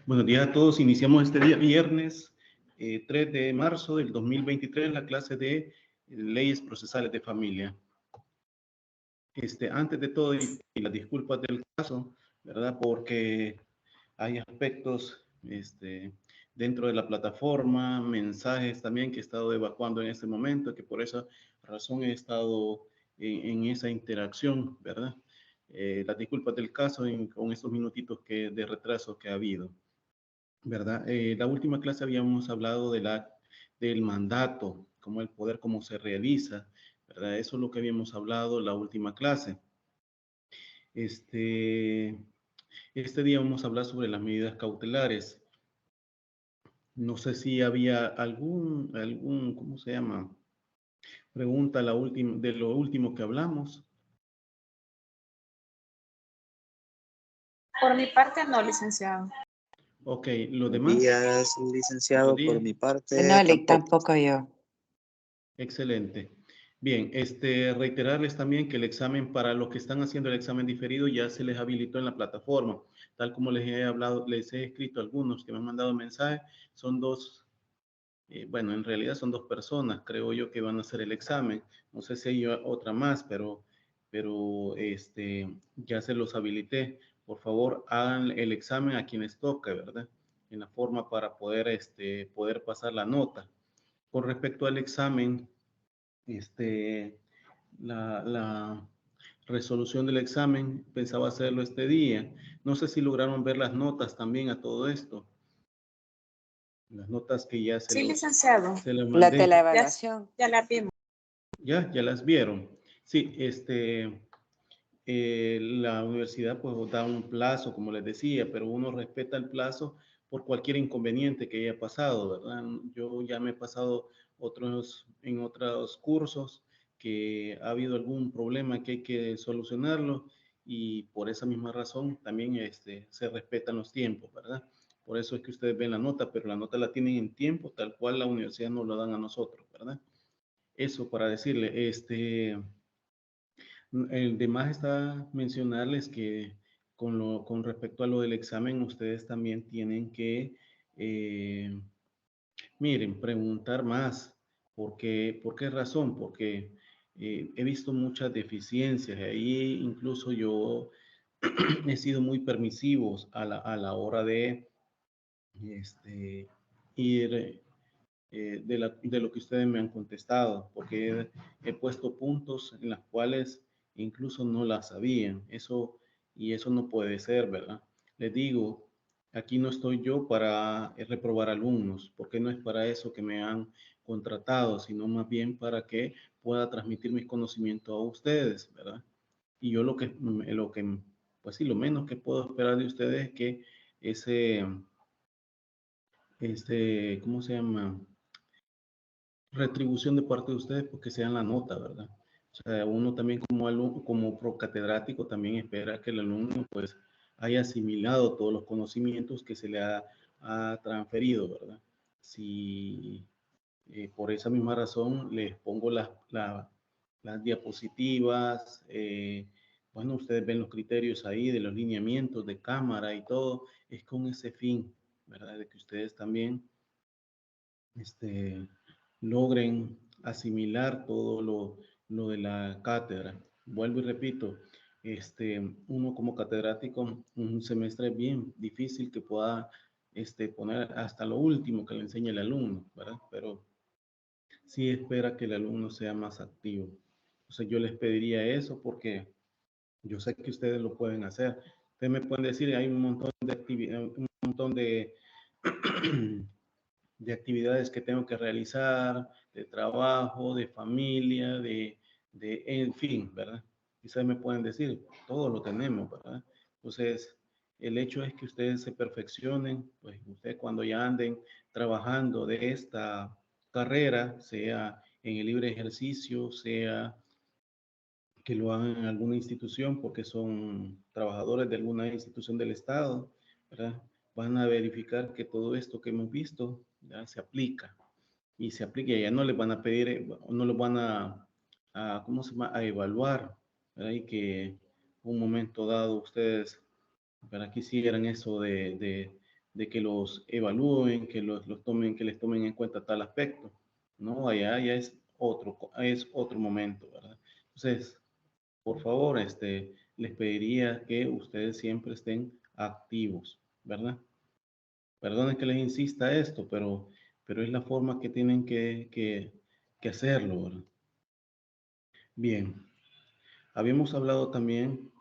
Buenos días a todos. Iniciamos este día viernes 3 de marzo del 2023 la clase de leyes procesales de familia. Antes de todo, y las disculpas del caso, ¿verdad? Porque hay aspectos dentro de la plataforma, mensajes también que he estado evacuando en este momento, que por esa razón he estado en esa interacción, ¿verdad? Las disculpas del caso con estos minutitos de retraso que ha habido. ¿Verdad? La última clase habíamos hablado del mandato, cómo el poder, cómo se realiza, ¿verdad? Eso es lo que habíamos hablado la última clase. Este día vamos a hablar sobre las medidas cautelares. No sé si había ¿cómo se llama? Pregunta de lo último que hablamos. Por mi parte, no, licenciado. Ok, ¿los demás? Buenos días, licenciado, por mi parte. No, tampoco yo. Excelente. Bien, reiterarles también que el examen para los que están haciendo el examen diferido ya se les habilitó en la plataforma. Tal como les he hablado, les he escrito a algunos que me han mandado mensajes, son dos, bueno, en realidad son dos personas, creo yo, que van a hacer el examen. No sé si hay otra más, pero ya se los habilité. Por favor, hagan el examen a quienes toque, ¿verdad? En la forma para poder, poder pasar la nota. Con respecto al examen, la resolución del examen, pensaba hacerlo este día. No sé si lograron ver las notas también a todo esto. Las notas que ya Sí, licenciado. se les mandé. La teleevaluación. Ya la vimos. Ya las vieron. Sí, la universidad pues da un plazo, como les decía, pero uno respeta el plazo por cualquier inconveniente que haya pasado, ¿verdad? Yo ya me he pasado en otros cursos que ha habido algún problema que hay que solucionarlo y por esa misma razón también se respetan los tiempos, ¿verdad? Por eso es que ustedes ven la nota, pero la nota la tienen en tiempo tal cual la universidad nos la dan a nosotros, ¿verdad? Eso para decirle, el demás está mencionarles que con respecto a lo del examen, ustedes también tienen que, miren, preguntar más. ¿Por qué razón? Porque he visto muchas deficiencias. Ahí incluso yo he sido muy permisivos a la hora de ir de lo que ustedes me han contestado, porque he puesto puntos en las cuales incluso no las sabían. Y eso no puede ser, ¿verdad? Les digo, aquí no estoy yo para reprobar alumnos, porque no es para eso que me han contratado, sino más bien para que pueda transmitir mis conocimientos a ustedes, ¿verdad? Y yo pues sí, lo menos que puedo esperar de ustedes es que ¿cómo se llama? Retribución de parte de ustedes porque sean la nota, ¿verdad? O sea, uno también como alumno, como procatedrático también espera que el alumno pues haya asimilado todos los conocimientos que se le ha transferido, ¿verdad? Si por esa misma razón les pongo las diapositivas, bueno, ustedes ven los criterios ahí de los lineamientos de cámara y todo, es con ese fin, ¿verdad? De que ustedes también, logren asimilar todo lo de la cátedra. Vuelvo y repito, uno como catedrático, un semestre bien difícil que pueda poner hasta lo último que le enseñe el alumno, ¿verdad? Pero sí espera que el alumno sea más activo. Entonces yo les pediría eso porque yo sé que ustedes lo pueden hacer. Ustedes me pueden decir, hay un montón de actividades, un montón de de actividades que tengo que realizar, de trabajo, de familia, en fin, ¿verdad? Quizás me pueden decir, todo lo tenemos, ¿verdad? Entonces, el hecho es que ustedes se perfeccionen, pues ustedes cuando ya anden trabajando de esta carrera, sea en el libre ejercicio, sea que lo hagan en alguna institución porque son trabajadores de alguna institución del Estado, ¿verdad? Van a verificar que todo esto que hemos visto ya se aplica y se aplica y ya no les van a pedir, no les van ¿cómo se llama? A evaluar, ¿verdad? Y que un momento dado ustedes, ¿verdad? Quisieran eso de que los evalúen, que que les tomen en cuenta tal aspecto. No, allá ya es otro momento, ¿verdad? Entonces, por favor, les pediría que ustedes siempre estén activos, ¿verdad? Perdonen que les insista esto, pero es la forma que tienen que hacerlo, ¿verdad? Bien. Habíamos hablado también.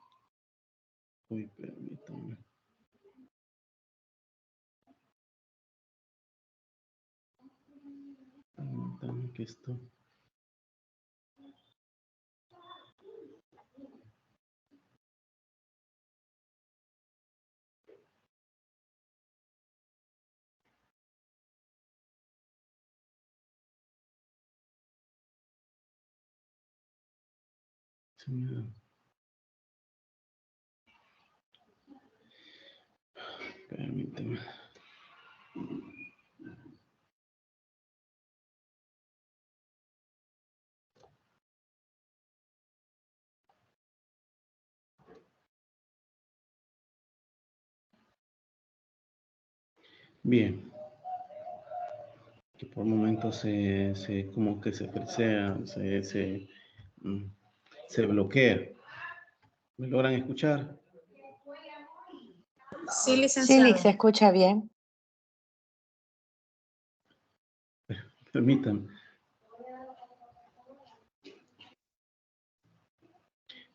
Uy, permítanme. Permítanme que esto. Permíteme. Bien. Que por momentos como que se frisea, se bloquea. ¿Me logran escuchar? Sí, Sí, licenciado. se escucha bien. Permítanme.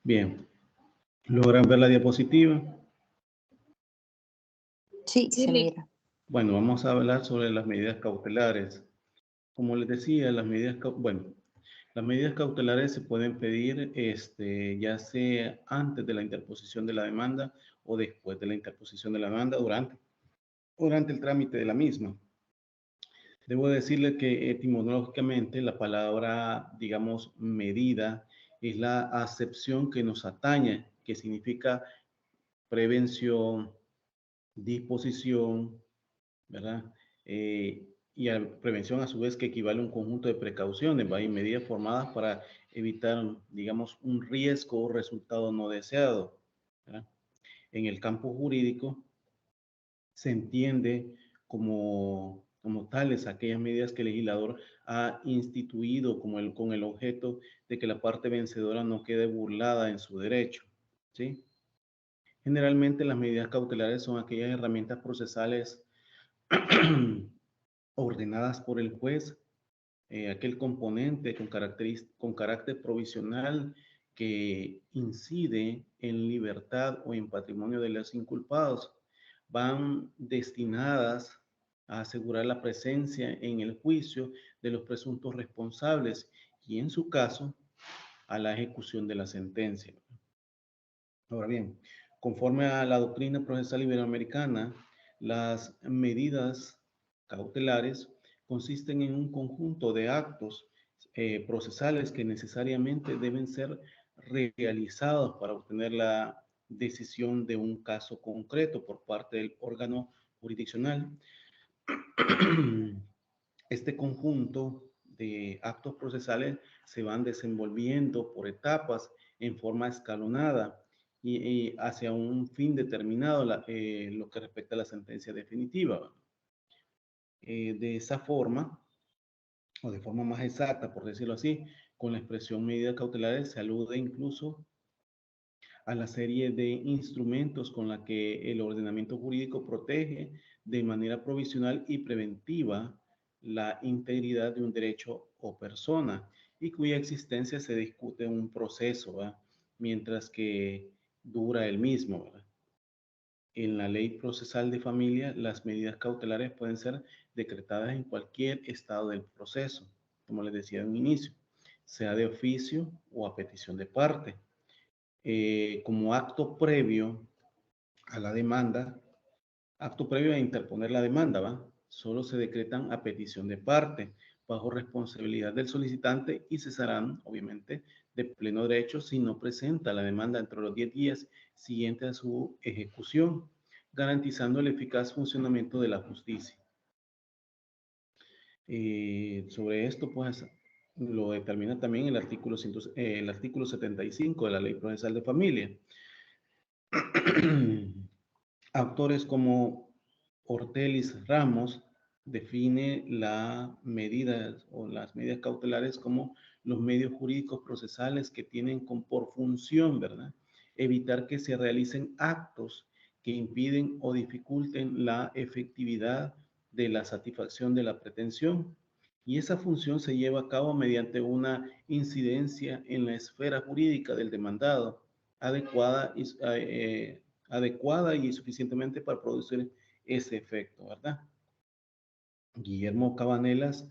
Bien. ¿Logran ver la diapositiva? Sí, Sí, se mira. Bueno, vamos a hablar sobre las medidas cautelares. Como les decía, las medidas cautelares se pueden pedir ya sea antes de la interposición de la demanda o después de la interposición de la demanda, durante el trámite de la misma. Debo decirle que etimológicamente la palabra, digamos, medida es la acepción que nos atañe, que significa prevención, disposición, ¿verdad? Y a prevención a su vez que equivale a un conjunto de precauciones, ¿va? Y medidas formadas para evitar, digamos, un riesgo o resultado no deseado, ¿verdad? En el campo jurídico se entiende como tales aquellas medidas que el legislador ha instituido con el objeto de que la parte vencedora no quede burlada en su derecho, ¿sí? Generalmente las medidas cautelares son aquellas herramientas procesales ordenadas por el juez, aquel componente con carácter provisional que incide en libertad o en patrimonio de los inculpados, van destinadas a asegurar la presencia en el juicio de los presuntos responsables y, en su caso, a la ejecución de la sentencia. Ahora bien, conforme a la doctrina procesal iberoamericana, las medidas cautelares consisten en un conjunto de actos procesales que necesariamente deben ser realizados para obtener la decisión de un caso concreto por parte del órgano jurisdiccional. Este conjunto de actos procesales se van desenvolviendo por etapas en forma escalonada y hacia un fin determinado, lo que respecta a la sentencia definitiva. De esa forma, o de forma más exacta, por decirlo así, con la expresión medidas cautelares se alude incluso a la serie de instrumentos con la que el ordenamiento jurídico protege de manera provisional y preventiva la integridad de un derecho o persona y cuya existencia se discute en un proceso, ¿verdad? Mientras que dura el mismo, ¿verdad? En la ley procesal de familia, las medidas cautelares pueden ser decretadas en cualquier estado del proceso, como les decía en un inicio, sea de oficio o a petición de parte. Como acto previo a la demanda, acto previo a interponer la demanda, ¿va? Solo se decretan a petición de parte, bajo responsabilidad del solicitante y cesarán, obviamente, de pleno derecho si no presenta la demanda entre los 10 días siguientes a su ejecución, garantizando el eficaz funcionamiento de la justicia. Sobre esto, pues, lo determina también el artículo 75 de la Ley Procesal de Familia. Autores como Ortelis Ramos define la medida o las medidas cautelares como los medios jurídicos procesales que tienen por función, ¿verdad?, evitar que se realicen actos que impiden o dificulten la efectividad de la satisfacción de la pretensión. Y esa función se lleva a cabo mediante una incidencia en la esfera jurídica del demandado, adecuada y suficientemente para producir ese efecto, ¿verdad? Guillermo Cabanelas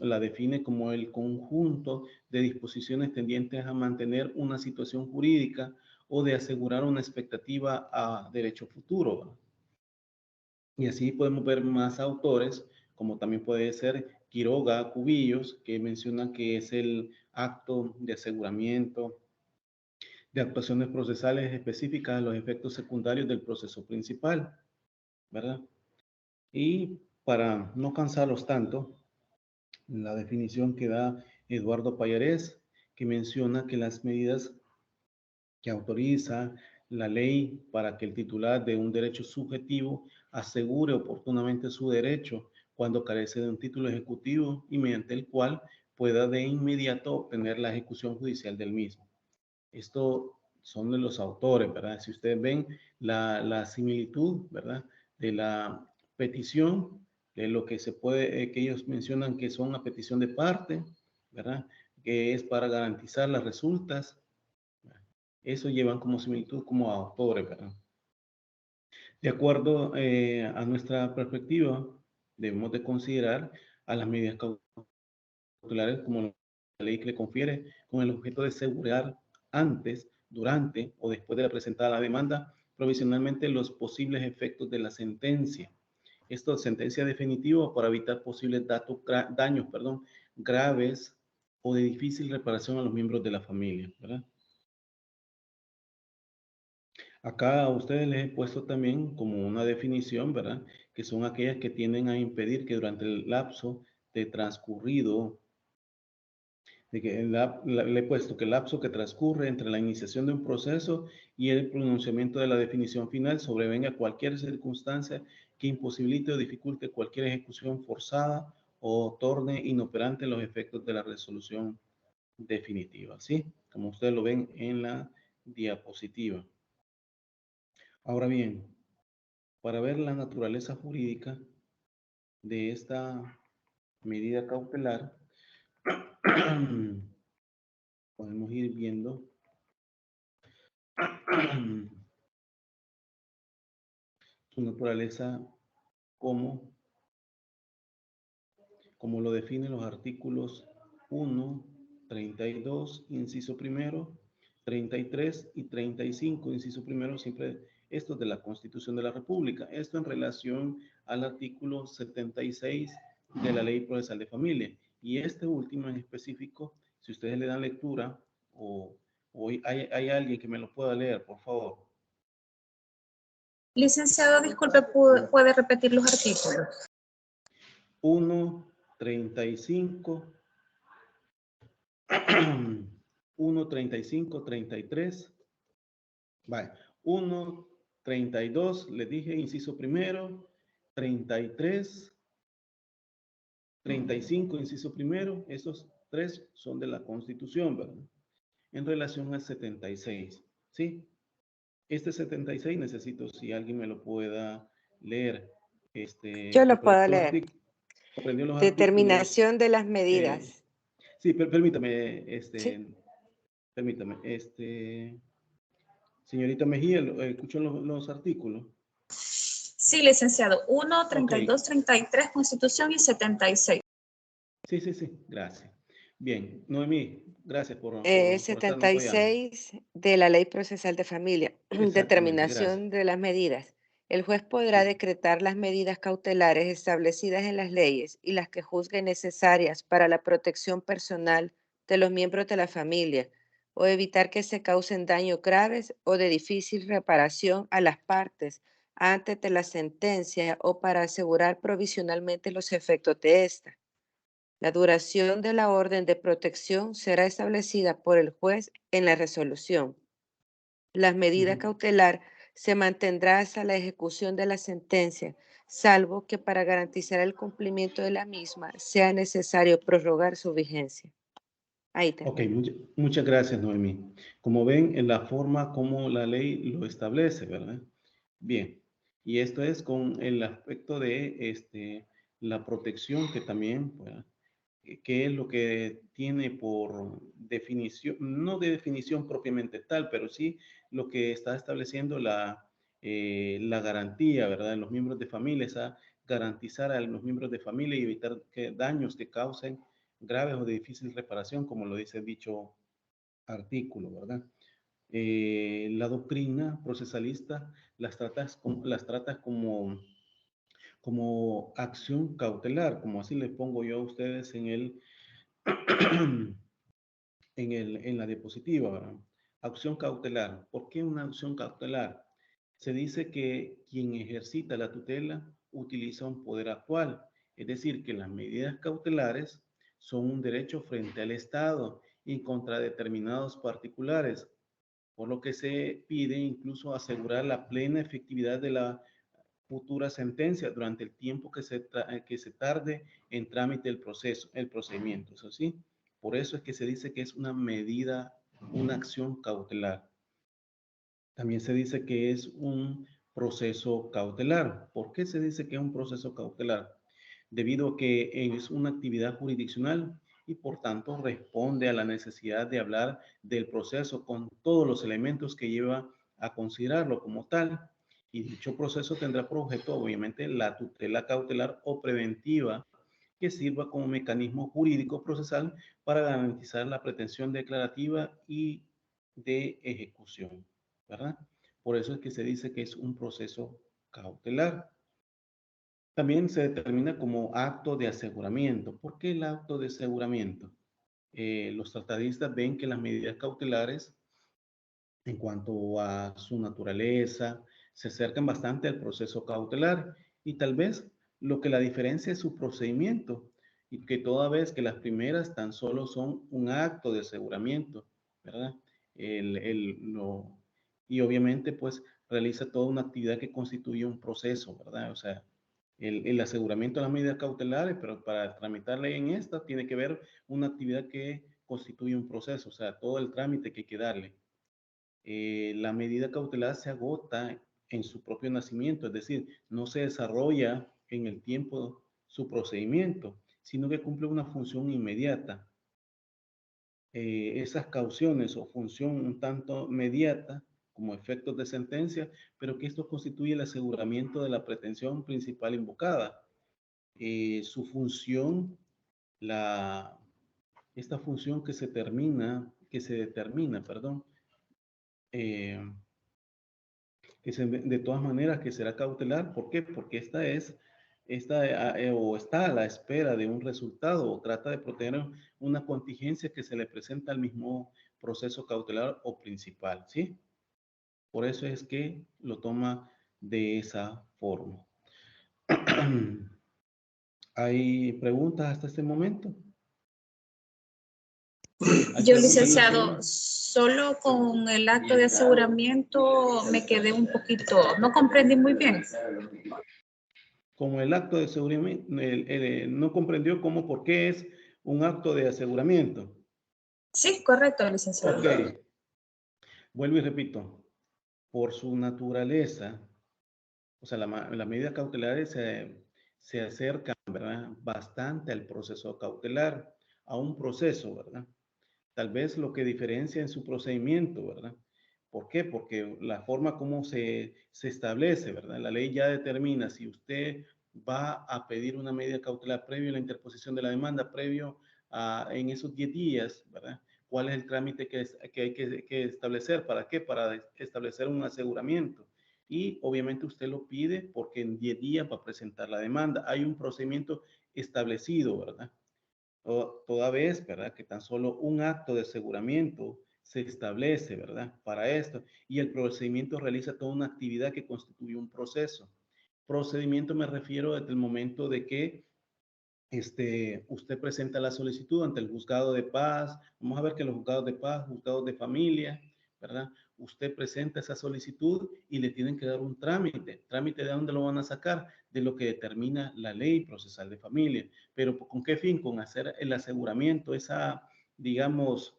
la define como el conjunto de disposiciones tendientes a mantener una situación jurídica o de asegurar una expectativa a derecho futuro, ¿verdad? Y así podemos ver más autores, como también puede ser Quiroga Cubillos, que menciona que es el acto de aseguramiento de actuaciones procesales específicas a los efectos secundarios del proceso principal, ¿verdad? Y para no cansarlos tanto, la definición que da Eduardo Pallarés, que menciona que las medidas que autoriza la ley para que el titular de un derecho subjetivo asegure oportunamente su derecho cuando carece de un título ejecutivo y mediante el cual pueda de inmediato obtener la ejecución judicial del mismo. Esto son de los autores, ¿verdad? Si ustedes ven la similitud, ¿verdad?, de la petición, de lo que se puede, que ellos mencionan que son a petición de parte, ¿verdad?, que es para garantizar las resultas. Eso llevan como similitud como autores, ¿verdad? De acuerdo a nuestra perspectiva, debemos de considerar a las medidas cautelares como la ley que le confiere con el objeto de asegurar antes, durante o después de la presentada la demanda provisionalmente los posibles efectos de la sentencia. Esto es sentencia definitiva para evitar posibles daños graves o de difícil reparación a los miembros de la familia, ¿verdad? Acá a ustedes les he puesto también como una definición, ¿verdad?, que son aquellas que tienden a impedir que durante el lapso de transcurrido, de que le he puesto que el lapso que transcurre entre la iniciación de un proceso y el pronunciamiento de la definición final sobrevenga cualquier circunstancia que imposibilite o dificulte cualquier ejecución forzada o torne inoperante los efectos de la resolución definitiva, ¿sí? Como ustedes lo ven en la diapositiva. Ahora bien, para ver la naturaleza jurídica de esta medida cautelar, podemos ir viendo su naturaleza como lo definen los artículos 1, 32, inciso primero, 33 y 35, inciso primero, siempre esto de la Constitución de la República. Esto en relación al artículo 76 de la Ley Procesal de Familia. Y este último en específico, si ustedes le dan lectura o hay alguien que me lo pueda leer, por favor. Licenciado, disculpe, ¿puede repetir los artículos? 1, 35, 1, 35, 33. Vale. 1, 32, les dije, inciso primero, 33, 35, inciso primero, esos tres son de la Constitución, ¿verdad? En relación al 76, ¿sí? Este 76 necesito si alguien me lo pueda leer. Yo lo puedo leer. Comprendió los Determinación artículos, de las medidas. sí, permítame, Sí. permítame, señorita Mejía, ¿escuchó los artículos? Sí, licenciado. 1, 32, Ok. 33, Constitución y 76. Sí, gracias. Bien, Noemí, gracias por estarme apoyando. 76 de la Ley Procesal de Familia. Exactamente, gracias. Determinación de las medidas. El juez podrá Sí. decretar las medidas cautelares establecidas en las leyes y las que juzgue necesarias para la protección personal de los miembros de la familia o evitar que se causen daños graves o de difícil reparación a las partes antes de la sentencia o para asegurar provisionalmente los efectos de esta. La duración de la orden de protección será establecida por el juez en la resolución. La medida Ujú. cautelar se mantendrá hasta la ejecución de la sentencia salvo que para garantizar el cumplimiento de la misma sea necesario prorrogar su vigencia. Ahí Ok, termino. muchas gracias, Noemí. Como ven, en la forma como la ley lo establece, ¿verdad? Bien, y esto es con el aspecto de la protección que también, ¿verdad? Que es lo que tiene por definición, no de definición propiamente tal, pero sí lo que está estableciendo la garantía, ¿verdad? En los miembros de familia, es a garantizar a los miembros de familia y evitar que daños que causen graves o de difícil reparación, como lo dice dicho artículo, ¿verdad? La doctrina procesalista las trata como acción cautelar, como así les pongo yo a ustedes en la diapositiva, ¿verdad? Acción cautelar. ¿Por qué una acción cautelar? Se dice que quien ejercita la tutela utiliza un poder actual, es decir, que las medidas cautelares son un derecho frente al Estado y contra determinados particulares, por lo que se pide incluso asegurar la plena efectividad de la futura sentencia durante el tiempo que se tarde en trámite el procedimiento. ¿Eso sí? Por eso es que se dice que es una medida, una acción cautelar. También se dice que es un proceso cautelar. ¿Por qué se dice que es un proceso cautelar? Debido a que es una actividad jurisdiccional y por tanto responde a la necesidad de hablar del proceso con todos los elementos que lleva a considerarlo como tal. Y dicho proceso tendrá por objeto, obviamente, la tutela cautelar o preventiva que sirva como mecanismo jurídico procesal para garantizar la pretensión declarativa y de ejecución, ¿verdad? Por eso es que se dice que es un proceso cautelar. También se determina como acto de aseguramiento. ¿Por qué el acto de aseguramiento? Los tratadistas ven que las medidas cautelares, en cuanto a su naturaleza, se acercan bastante al proceso cautelar y tal vez lo que la diferencia es su procedimiento y que toda vez que las primeras tan solo son un acto de aseguramiento, ¿verdad? Y obviamente pues realiza toda una actividad que constituye un proceso, ¿verdad? O sea, el aseguramiento de las medidas cautelares, pero para tramitarle en esta tiene que ver una actividad que constituye un proceso, o sea, todo el trámite que hay que darle. La medida cautelar se agota en su propio nacimiento, es decir, no se desarrolla en el tiempo su procedimiento, sino que cumple una función inmediata. Esas cauciones o función un tanto mediata como efectos de sentencia, pero que esto constituye el aseguramiento de la pretensión principal invocada. Su función, esta función que se determina, perdón, eh, de todas maneras que será cautelar. ¿Por qué? Porque o está a la espera de un resultado o trata de proteger una contingencia que se le presenta al mismo proceso cautelar o principal, ¿sí? Por eso es que lo toma de esa forma. ¿Hay preguntas hasta este momento? Yo, licenciado, solo con el acto de aseguramiento me quedé un poquito, no comprendí muy bien. Como el acto de aseguramiento, no comprendió por qué es un acto de aseguramiento. Sí, correcto, licenciado. Ok, vuelvo y repito, por su naturaleza, o sea, las medidas cautelares se acercan, ¿verdad? Bastante al proceso cautelar, a un proceso, ¿verdad? Tal vez lo que diferencia en su procedimiento, ¿verdad? ¿Por qué? Porque la forma como se establece, ¿verdad? La ley ya determina si usted va a pedir una medida cautelar previo a la interposición de la demanda, en esos 10 días, ¿verdad? ¿Cuál es el trámite que hay que establecer? ¿Para qué? Para establecer un aseguramiento. Y obviamente usted lo pide porque en 10 días va a presentar la demanda. Hay un procedimiento establecido, ¿verdad? Toda vez, ¿verdad? Que tan solo un acto de aseguramiento se establece, ¿verdad? Para esto. Y el procedimiento realiza toda una actividad que constituye un proceso. Procedimiento me refiero desde el momento de que usted presenta la solicitud ante el juzgado de paz. Vamos a ver que los juzgados de paz, juzgados de familia, ¿verdad? Usted presenta esa solicitud y le tienen que dar un trámite. ¿Trámite de dónde lo van a sacar? de lo que determina la ley procesal de familia. Pero ¿con qué fin? Con hacer el aseguramiento, esa, digamos,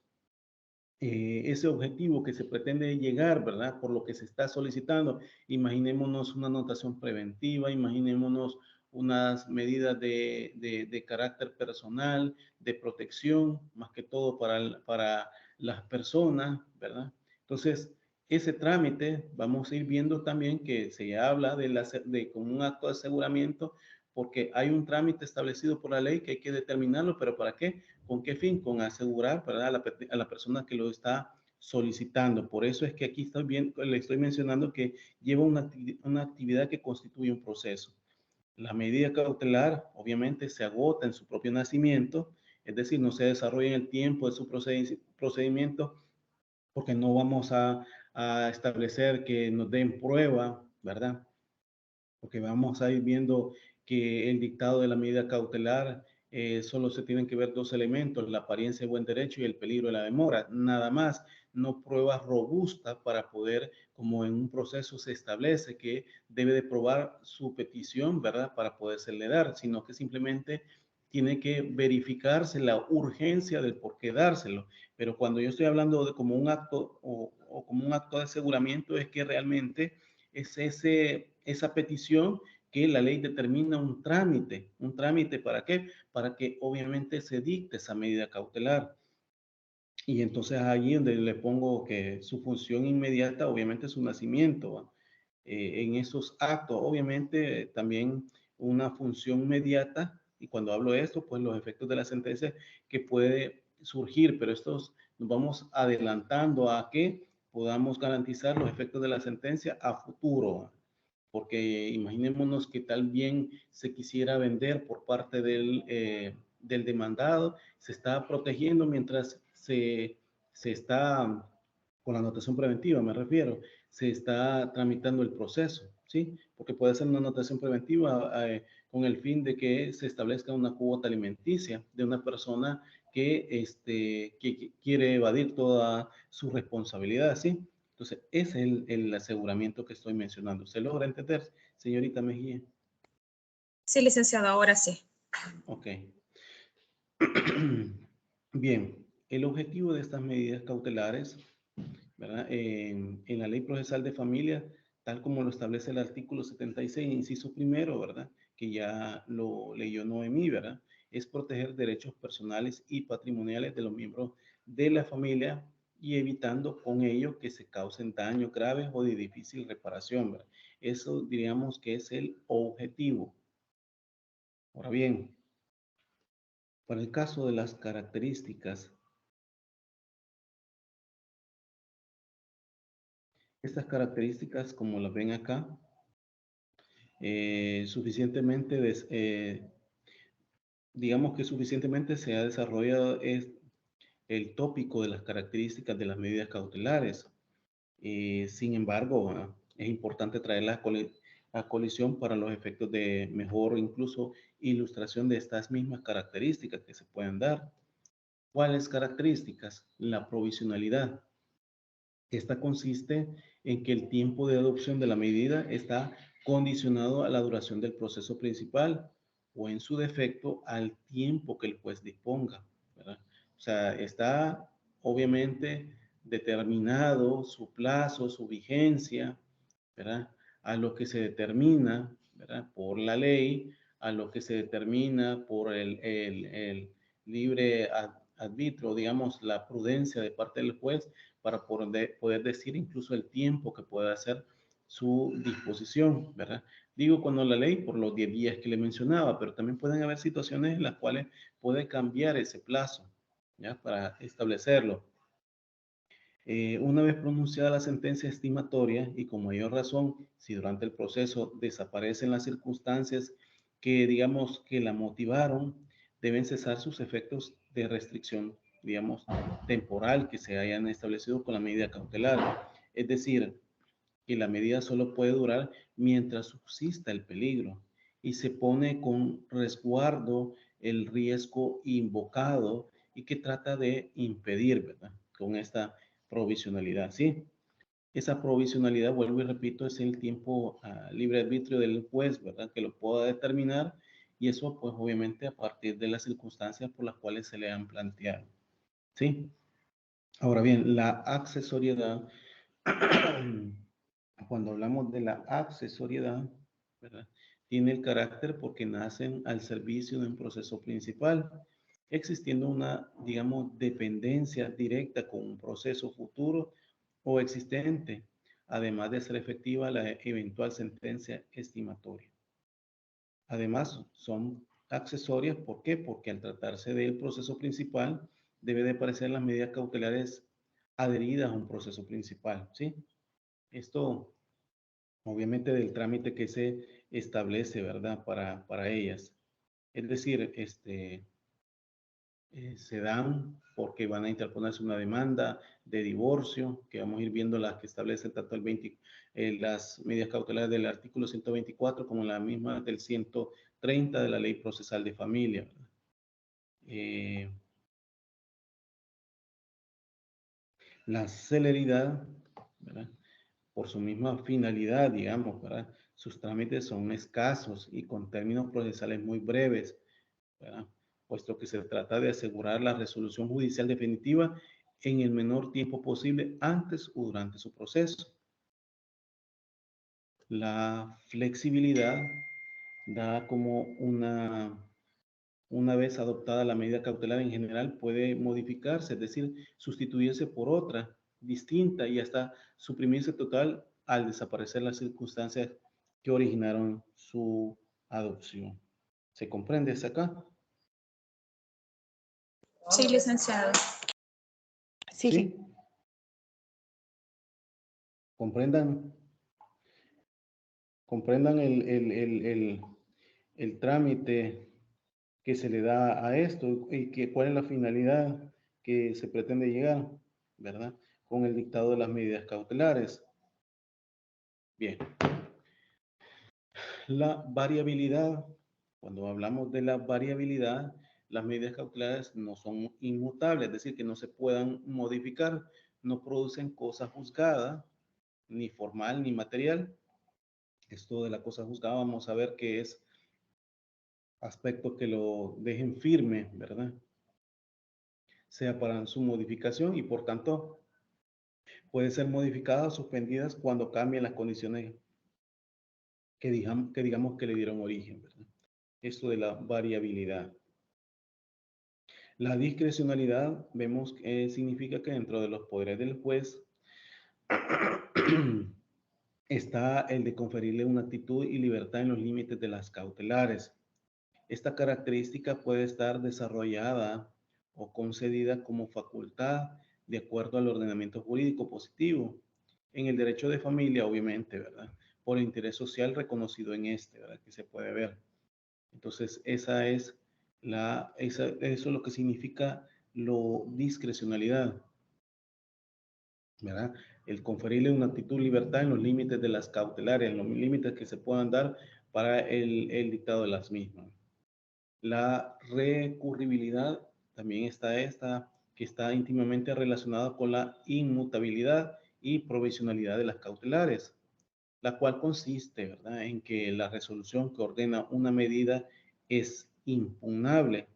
ese objetivo que se pretende llegar, ¿verdad? Por lo que se está solicitando. Imaginémonos una anotación preventiva, imaginémonos unas medidas de carácter personal, de protección, más que todo para las personas, ¿verdad? Entonces, ese trámite, vamos a ir viendo también que se habla de como un acto de aseguramiento, porque hay un trámite establecido por la ley que hay que determinarlo, pero ¿para qué? ¿Con qué fin? Con asegurar, ¿verdad? A la persona que lo está solicitando. Por eso es que aquí le estoy mencionando que lleva una actividad que constituye un proceso. La medida cautelar, obviamente, se agota en su propio nacimiento, es decir, no se desarrolla en el tiempo de su procedimiento, porque no vamos a establecer que nos den prueba, ¿verdad? Porque vamos a ir viendo que el dictado de la medida cautelar solo se tienen que ver dos elementos, la apariencia de buen derecho y el peligro de la demora, nada más, no pruebas robustas para poder, como en un proceso se establece que debe de probar su petición, ¿verdad? Para podérsele dar, sino que simplemente tiene que verificarse la urgencia del por qué dárselo. Pero cuando yo estoy hablando de como un acto o como un acto de aseguramiento, es que realmente es esa petición que la ley determina un trámite ¿para qué? Para que obviamente se dicte esa medida cautelar. Y entonces allí donde le pongo que su función inmediata obviamente es su nacimiento. En esos actos, obviamente también una función inmediata, y cuando hablo de esto, pues los efectos de la sentencia que puede surgir, pero estos nos vamos adelantando a que podamos garantizar los efectos de la sentencia a futuro, porque imaginémonos que tal bien se quisiera vender por parte del demandado, se está protegiendo mientras se está, con la anotación preventiva me refiero, se está tramitando el proceso, ¿sí? Porque puede ser una anotación preventiva con el fin de que se establezca una cuota alimenticia de una persona que quiere evadir toda su responsabilidad, ¿sí? Entonces, ese es el aseguramiento que estoy mencionando. ¿Se logra entender, señorita Mejía? Sí, licenciado, ahora sí. Ok. Bien, el objetivo de estas medidas cautelares, ¿verdad? En la Ley Procesal de Familia, tal como lo establece el artículo 76, inciso primero, ¿verdad? Que ya lo leyó Noemí, ¿verdad? Es proteger derechos personales y patrimoniales de los miembros de la familia y evitando con ello que se causen daños graves o de difícil reparación, ¿verdad? Eso diríamos que es el objetivo. Ahora bien, para el caso de las características, estas características, como las ven acá, suficientemente, digamos que suficientemente se ha desarrollado el tópico de las características de las medidas cautelares. Sin embargo, es importante traerla a colisión para los efectos de mejor incluso ilustración de estas mismas características que se pueden dar. ¿Cuáles características? La provisionalidad. Esta consiste en que el tiempo de adopción de la medida está condicionado a la duración del proceso principal o en su defecto al tiempo que el juez disponga, ¿verdad? O sea, está obviamente determinado su plazo, su vigencia, ¿verdad? A lo que se determina, ¿verdad? Por la ley, a lo que se determina por el libre arbitrio, digamos, la prudencia de parte del juez para poder decir incluso el tiempo que puede hacer su disposición, ¿verdad? Digo cuando la ley, por los 10 días que le mencionaba, pero también pueden haber situaciones en las cuales puede cambiar ese plazo, ¿ya? Para establecerlo. Una vez pronunciada la sentencia estimatoria y con mayor razón, si durante el proceso desaparecen las circunstancias que digamos que la motivaron, deben cesar sus efectos de restricción, digamos, temporal que se hayan establecido con la medida cautelar. Es decir, que la medida solo puede durar mientras subsista el peligro y se pone con resguardo el riesgo invocado y que trata de impedir, ¿verdad? Con esta provisionalidad, ¿sí? esa provisionalidad, vuelvo y repito, es el tiempo libre arbitrio del juez, ¿verdad? Que lo pueda determinar, y eso pues obviamente a partir de las circunstancias por las cuales se le han planteado. ¿Sí? Ahora bien, la accesoriedad, cuando hablamos de la accesoriedad, ¿verdad? Tiene el carácter porque nacen al servicio de un proceso principal, existiendo una, digamos, dependencia directa con un proceso futuro o existente, además de ser efectiva la eventual sentencia estimatoria. Además, son accesorias, ¿por qué? Porque al tratarse del proceso principal, debe de parecer las medidas cautelares adheridas a un proceso principal, ¿sí? Esto, obviamente, del trámite que se establece, ¿verdad? Para ellas. Es decir, se dan porque van a interponerse una demanda de divorcio, que vamos a ir viendo las que establecen tanto las medidas cautelares del artículo 124 como la misma del 130 de la Ley Procesal de Familia. La celeridad, ¿verdad? Por su misma finalidad, digamos, ¿verdad? Sus trámites son escasos y con términos procesales muy breves, ¿verdad? Puesto que se trata de asegurar la resolución judicial definitiva en el menor tiempo posible antes o durante su proceso. La flexibilidad da como una vez adoptada la medida cautelar en general puede modificarse, es decir, sustituirse por otra distinta y hasta suprimirse total al desaparecer las circunstancias que originaron su adopción. ¿Se comprende hasta acá? Sí, licenciado. Sí. Comprendan el trámite que se le da a esto y cuál es la finalidad que se pretende llegar, ¿verdad? Con el dictado de las medidas cautelares. Bien. La variabilidad, cuando hablamos de la variabilidad, las medidas cautelares no son inmutables, es decir, que no se puedan modificar, no producen cosa juzgada, ni formal ni material. Esto de la cosa juzgada vamos a ver que es aspectos que lo dejen firme, ¿verdad? Sea para su modificación y por tanto puede ser modificadas o suspendidas cuando cambien las condiciones que digamos que le dieron origen, ¿verdad? Esto de la variabilidad. La discrecionalidad vemos que significa que dentro de los poderes del juez está el de conferirle una actitud y libertad en los límites de las cautelares. Esta característica puede estar desarrollada o concedida como facultad de acuerdo al ordenamiento jurídico positivo. En el derecho de familia, obviamente, ¿verdad? Por el interés social reconocido en ¿verdad? Que se puede ver. Entonces, eso es lo que significa lo discrecionalidad, ¿verdad? El conferirle una actitud de libertad en los límites de las cautelares, en los límites que se puedan dar para el dictado de las mismas. La recurribilidad también está esta, que está íntimamente relacionada con la inmutabilidad y provisionalidad de las cautelares, la cual consiste, ¿verdad?, en que la resolución que ordena una medida es impugnable,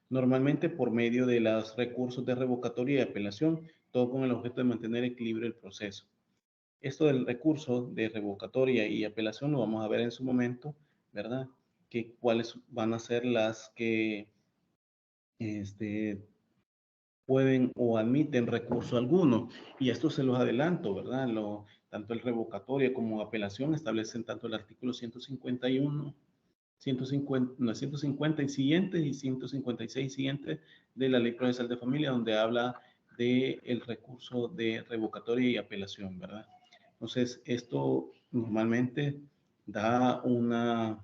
normalmente por medio de los recursos de revocatoria y apelación, todo con el objeto de mantener equilibrio del proceso. Esto del recurso de revocatoria y apelación lo vamos a ver en su momento, ¿verdad? Que cuáles van a ser las que pueden o admiten recurso alguno. Y esto se los adelanto, ¿verdad? Tanto el revocatoria como apelación establecen tanto el artículo 151, 150 y siguientes y 156 y siguientes de la Ley Procesal de Familia, donde habla del recurso de revocatoria y apelación, ¿verdad? Entonces, esto normalmente da una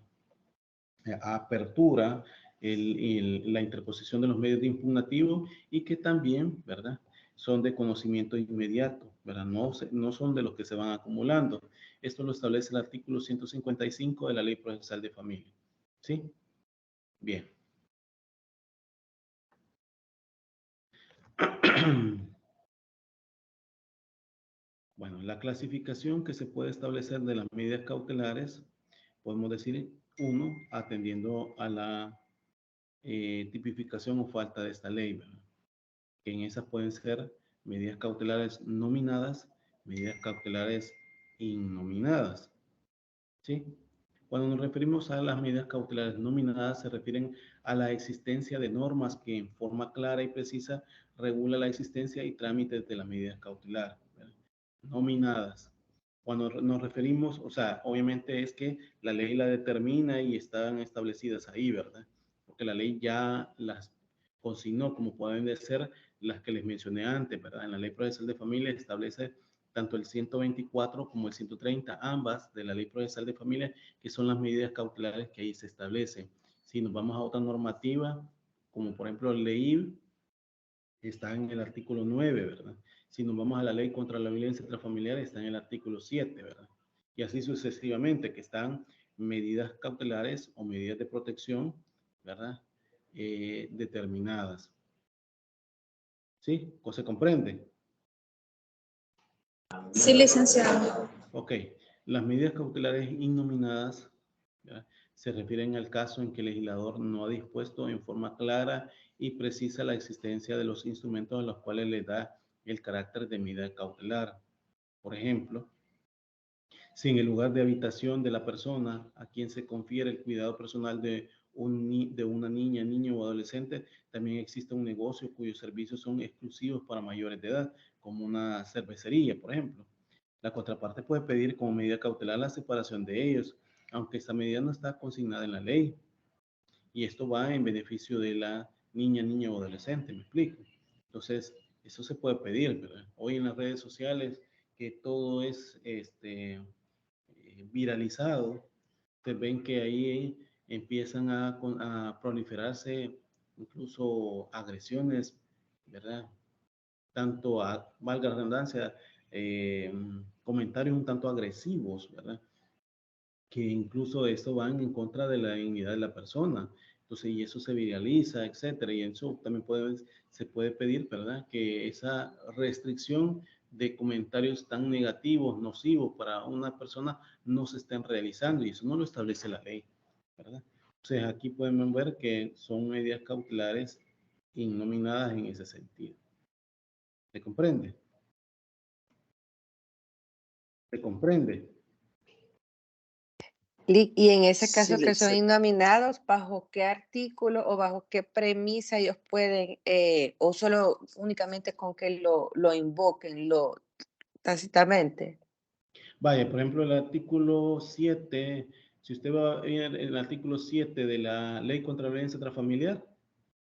apertura la interposición de los medios de impugnativo y que también, ¿verdad?, son de conocimiento inmediato, ¿verdad? No son de los que se van acumulando. Esto lo establece el artículo 155 de la Ley Procesal de Familia. ¿Sí? Bien. Bueno, la clasificación que se puede establecer de las medidas cautelares, podemos decir, uno, atendiendo a la tipificación o falta de esta ley, ¿verdad? Que en esas pueden ser medidas cautelares nominadas, medidas cautelares innominadas, ¿sí? Cuando nos referimos a las medidas cautelares nominadas, se refieren a la existencia de normas que en forma clara y precisa regula la existencia y trámites de las medidas cautelares, ¿verdad? Nominadas. Cuando nos referimos, o sea, obviamente es que la ley la determina y están establecidas ahí, ¿verdad? Porque la ley ya las consignó, como pueden ser las que les mencioné antes, ¿verdad? En la Ley Procesal de Familia establece tanto el 124 como el 130, ambas de la Ley Procesal de Familia, que son las medidas cautelares que ahí se establecen. Si nos vamos a otra normativa, como por ejemplo el ley está en el artículo 9, ¿verdad? Si nos vamos a la ley contra la violencia intrafamiliar, está en el artículo 7, ¿verdad? Y así sucesivamente, que están medidas cautelares o medidas de protección, ¿verdad? Determinadas. ¿Sí? ¿Se comprende? Sí, licenciado. Ok. Las medidas cautelares innominadas, ¿verdad?, se refieren al caso en que el legislador no ha dispuesto en forma clara y precisa la existencia de los instrumentos a los cuales le da el carácter de medida cautelar. Por ejemplo, si en el lugar de habitación de la persona a quien se confiere el cuidado personal de una niña, niño o adolescente, también existe un negocio cuyos servicios son exclusivos para mayores de edad, como una cervecería, por ejemplo. La contraparte puede pedir como medida cautelar la separación de ellos, aunque esta medida no está consignada en la ley. Y esto va en beneficio de la niña, niño o adolescente, ¿me explico? Entonces, eso se puede pedir, ¿verdad? Hoy en las redes sociales, que todo es viralizado, ustedes ven que ahí empiezan a proliferarse incluso agresiones, ¿verdad? Tanto, valga la redundancia, comentarios un tanto agresivos, ¿verdad? Que incluso esto van en contra de la dignidad de la persona. Entonces, y eso se viraliza, etcétera. Y eso también se puede pedir, ¿verdad?, que esa restricción de comentarios tan negativos, nocivos para una persona, no se estén realizando. Y eso no lo establece la ley, ¿verdad? Entonces, aquí podemos ver que son medidas cautelares innominadas en ese sentido. ¿Se comprende? ¿Se comprende? Y en ese Sí, caso que son licenciado. innominados, ¿bajo qué artículo o bajo qué premisa ellos pueden, o solo únicamente con que lo invoquen, tácitamente? Vaya, por ejemplo, el artículo 7, si usted va a ver el artículo 7 de la Ley contra la Violencia Intrafamiliar,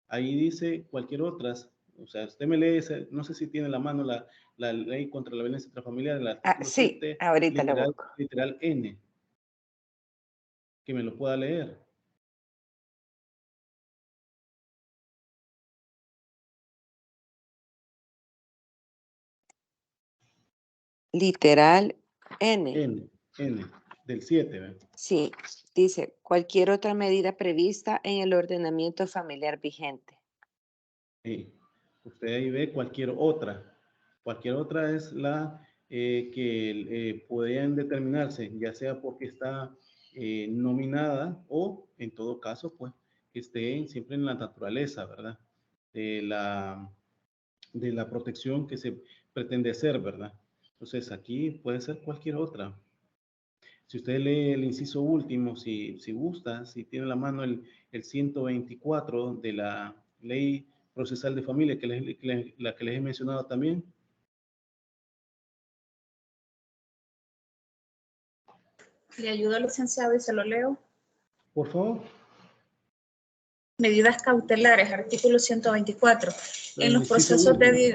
ahí dice cualquier otras, o sea, usted me lee, no sé si tiene la mano la Ley contra la Violencia Intrafamiliar, el artículo Sí, 7, ahorita la busco. literal N, que me lo pueda leer. Literal N. N, del 7, ¿ve? Sí, dice cualquier otra medida prevista en el ordenamiento familiar vigente. Sí. Usted ahí ve cualquier otra. Cualquier otra es la que pueden determinarse, ya sea porque está nominada o, en todo caso, pues, que esté siempre en la naturaleza, ¿verdad? De de la protección que se pretende hacer, ¿verdad? Entonces, aquí puede ser cualquier otra. Si usted lee el inciso último, si gusta, si tiene la mano el 124 de la Ley Procesal de Familia, la que les he mencionado también. Le ayudo al licenciado y se lo leo. Por favor. Medidas cautelares, artículo 124. En El los inciso procesos último. de...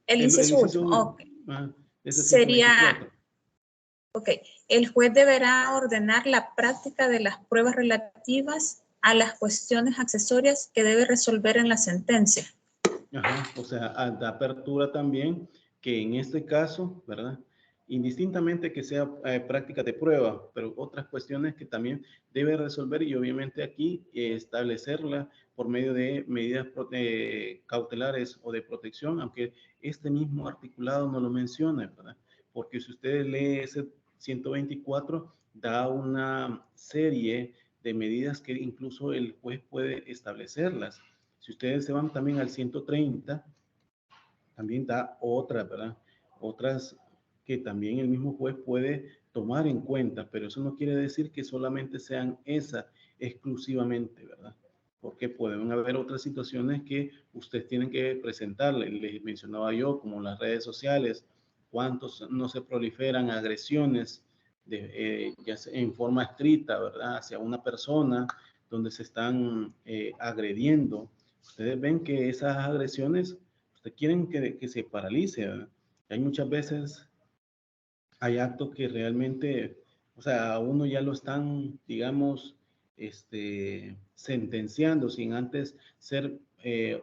El El inciso inciso último, último. ok. Ese Sería, 124. ok, el juez deberá ordenar la práctica de las pruebas relativas a las cuestiones accesorias que debe resolver en la sentencia. Ajá, o sea, da apertura también que en este caso, ¿verdad? Indistintamente que sea práctica de prueba, pero otras cuestiones que también debe resolver y obviamente aquí establecerla por medio de medidas cautelares o de protección, aunque este mismo articulado no lo menciona, ¿verdad? porque si usted lee ese 124, da una serie de medidas que incluso el juez puede establecerlas. Si ustedes se van también al 130, también da otras, ¿verdad? Otras que también el mismo juez puede tomar en cuenta, pero eso no quiere decir que solamente sean esas exclusivamente, ¿verdad? Porque pueden haber otras situaciones que ustedes tienen que presentarle. Les mencionaba yo, como las redes sociales, cuántos no se proliferan agresiones ya sea en forma estricta, ¿verdad? Hacia una persona donde se están agrediendo. Ustedes ven que esas agresiones, ustedes quieren que se paralice, ¿verdad? Hay muchas veces, hay actos que realmente, o sea, a uno ya lo están, digamos, sentenciando sin antes ser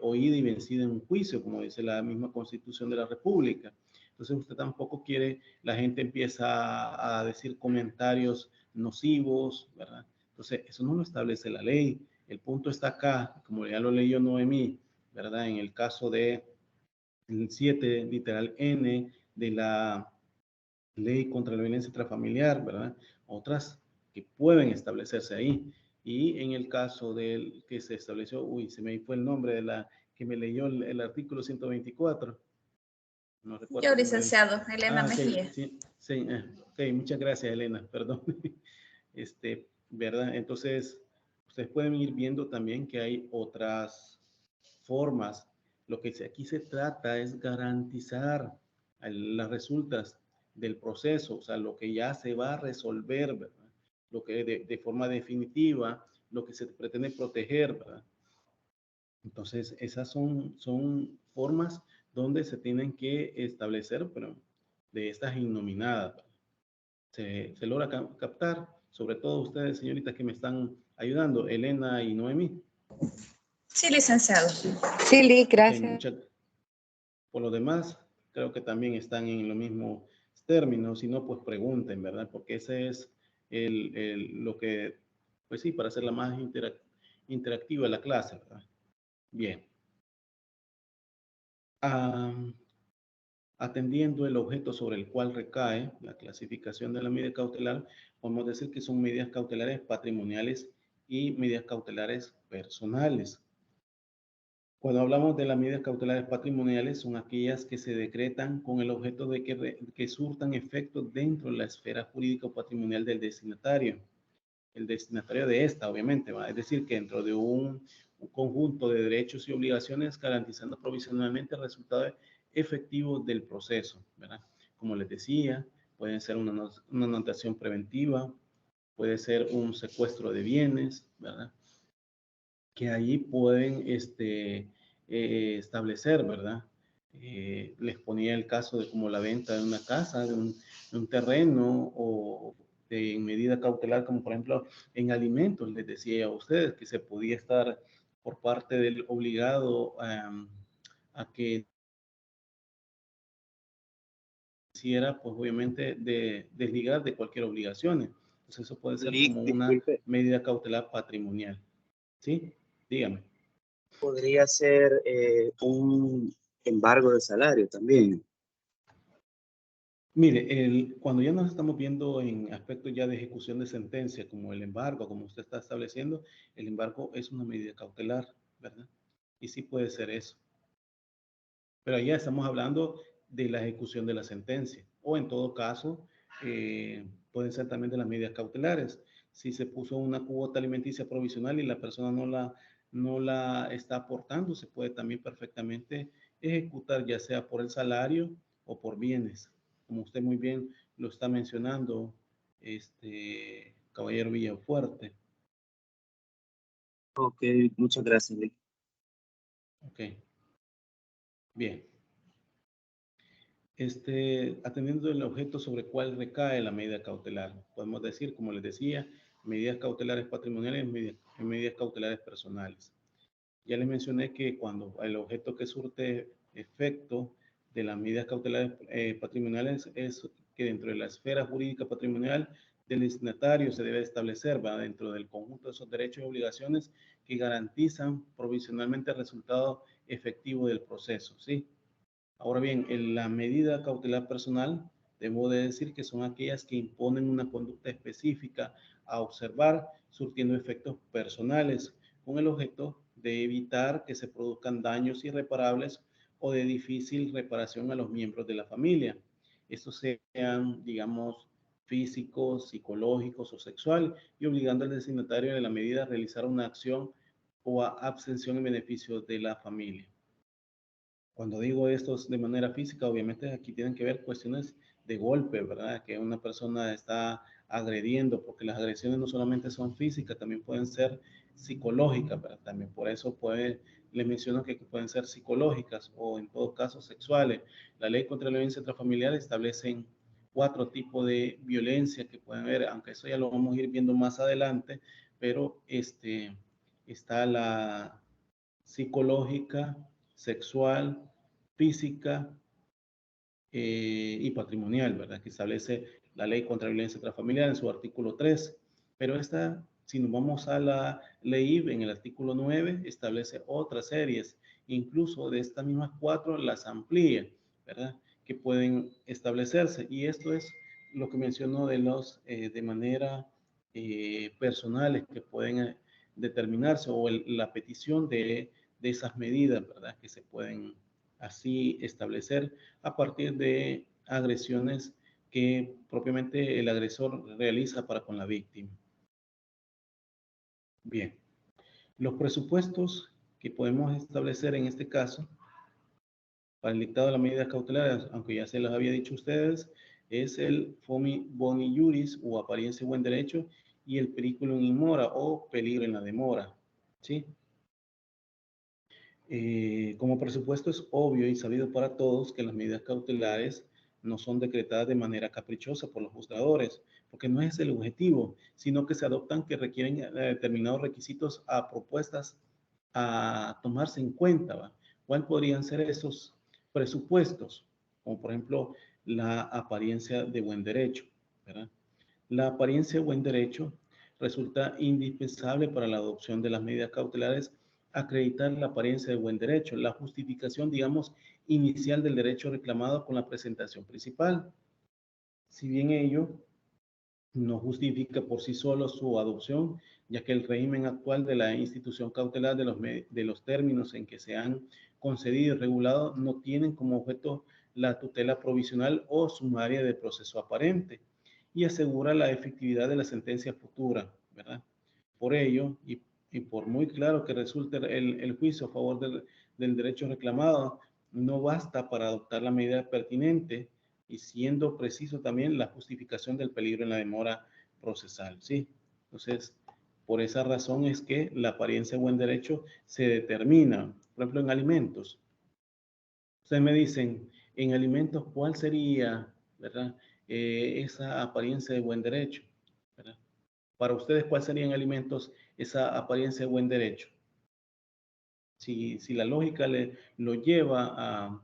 oída y vencida en un juicio, como dice la misma Constitución de la República. Entonces usted tampoco quiere, la gente empieza a decir comentarios nocivos, ¿verdad? Entonces eso no lo establece la ley. El punto está acá, como ya lo leyó Noemí, ¿verdad? En el caso de el 7, literal N, de la ley contra la violencia intrafamiliar, ¿verdad? Otras que pueden establecerse ahí. Y en el caso del que se estableció, uy, se me fue el nombre de la que me leyó el artículo 124. No recuerdo Yo, el nombre. licenciado, Elena Mejía. Okay, sí, ok, muchas gracias, Elena, perdón. ¿Verdad? Entonces, ustedes pueden ir viendo también que hay otras formas. Lo que aquí se trata es garantizar las resultas del proceso, o sea, lo que ya se va a resolver, ¿verdad? Lo que de forma definitiva, lo que se pretende proteger, ¿verdad? Entonces, esas son formas donde se tienen que establecer, pero de estas innominadas, ¿verdad? Se logra captar, sobre todo ustedes, señoritas, que me están ayudando, Elena y Noemí. Sí, licenciado. Sí, Lee, gracias. Okay, por lo demás, creo que también están en los mismos términos, si no, pues pregunten, ¿verdad? Porque ese es lo que, pues sí, para hacerla más interactiva la clase, ¿verdad? Bien. Atendiendo el objeto sobre el cual recae la clasificación de la medida cautelar, podemos decir que son medidas cautelares patrimoniales y medidas cautelares personales. Cuando hablamos de las medidas cautelares patrimoniales, son aquellas que se decretan con el objeto de que surtan efectos dentro de la esfera jurídica o patrimonial del destinatario. El destinatario de esta, obviamente, ¿va? Es decir, que dentro de un conjunto de derechos y obligaciones, garantizando provisionalmente el resultado efectivo del proceso, ¿verdad? Como les decía, puede ser una anotación preventiva, puede ser un secuestro de bienes, ¿verdad? Que ahí pueden establecer, ¿verdad? Les ponía el caso de como la venta de una casa, de un terreno o en medida cautelar, como por ejemplo en alimentos, les decía a ustedes que se podía estar por parte del obligado a que quisiera, pues obviamente, desligar de cualquier obligación. Entonces eso puede ser como una medida cautelar patrimonial. ¿Sí? Dígame. Podría ser un embargo de salario también. Mire, cuando ya nos estamos viendo en aspectos ya de ejecución de sentencia, como el embargo, como usted está estableciendo, el embargo es una medida cautelar, ¿verdad? Y sí puede ser eso. Pero ya estamos hablando de la ejecución de la sentencia. O en todo caso, pueden ser también de las medidas cautelares. Si se puso una cuota alimenticia provisional y la persona no la está aportando, se puede también perfectamente ejecutar, ya sea por el salario o por bienes. Como usted muy bien lo está mencionando, caballero Villafuerte. Ok, muchas gracias, Lee. Ok. Bien. Atendiendo el objeto sobre el cual recae la medida cautelar. Podemos decir, como les decía, medidas cautelares patrimoniales y medidas cautelares personales. Ya les mencioné que cuando el objeto que surte efecto de las medidas cautelares patrimoniales es que dentro de la esfera jurídica patrimonial del destinatario se debe establecer, ¿va? Dentro del conjunto de esos derechos y obligaciones que garantizan provisionalmente el resultado efectivo del proceso, ¿sí? Ahora bien, en la medida cautelar personal debo de decir que son aquellas que imponen una conducta específica a observar, surtiendo efectos personales, con el objeto de evitar que se produzcan daños irreparables o de difícil reparación a los miembros de la familia. Estos sean, digamos, físicos, psicológicos o sexual, y obligando al destinatario de la medida a realizar una acción o a abstención en beneficio de la familia. Cuando digo esto de manera física, obviamente aquí tienen que ver cuestiones de golpe, ¿verdad? Que una persona está agrediendo, porque las agresiones no solamente son físicas, también pueden ser psicológicas, ¿verdad? También por eso les menciono que pueden ser psicológicas o en todo caso sexuales. La ley contra la violencia intrafamiliar establece 4 tipos de violencia que pueden haber, aunque eso ya lo vamos a ir viendo más adelante, pero está la psicológica, sexual, física y patrimonial, ¿verdad? Que establece la ley contra la violencia intrafamiliar en su artículo 3. Pero esta, si nos vamos a la ley en el artículo 9, establece otras series, incluso de estas mismas 4 las amplía, ¿verdad? Que pueden establecerse. Y esto es lo que mencionó de manera personales que pueden determinarse o la petición de esas medidas, ¿verdad? Que se pueden así establecer a partir de agresiones que propiamente el agresor realiza para con la víctima. Bien, los presupuestos que podemos establecer en este caso para el dictado de las medidas cautelares, aunque ya se los había dicho a ustedes, es el FOMI Boni Juris o apariencia de buen derecho y el periculum in mora o peligro en la demora, ¿sí? Como presupuesto es obvio y sabido para todos que las medidas cautelares no son decretadas de manera caprichosa por los juzgadores, porque no es el objetivo, sino que se adoptan que requieren determinados requisitos a propuestas a tomarse en cuenta, ¿va? ¿Cuáles podrían ser esos presupuestos? Como por ejemplo la apariencia de buen derecho, ¿verdad? La apariencia de buen derecho resulta indispensable para la adopción de las medidas cautelares acreditar la apariencia de buen derecho, la justificación, digamos, inicial del derecho reclamado con la presentación principal. Si bien ello no justifica por sí solo su adopción, ya que el régimen actual de la institución cautelar de los términos en que se han concedido y regulado no tienen como objeto la tutela provisional o sumaria de proceso aparente y asegura la efectividad de la sentencia futura, ¿verdad? Por ello, y por muy claro que resulte el juicio a favor del derecho reclamado, no basta para adoptar la medida pertinente y siendo preciso también la justificación del peligro en la demora procesal, ¿sí? Entonces, por esa razón es que la apariencia de buen derecho se determina, por ejemplo, en alimentos. Ustedes me dicen, en alimentos, ¿cuál sería, verdad, esa apariencia de buen derecho? ¿Verdad? Para ustedes, ¿cuál sería en alimentos esa apariencia de buen derecho? Si la lógica lo lleva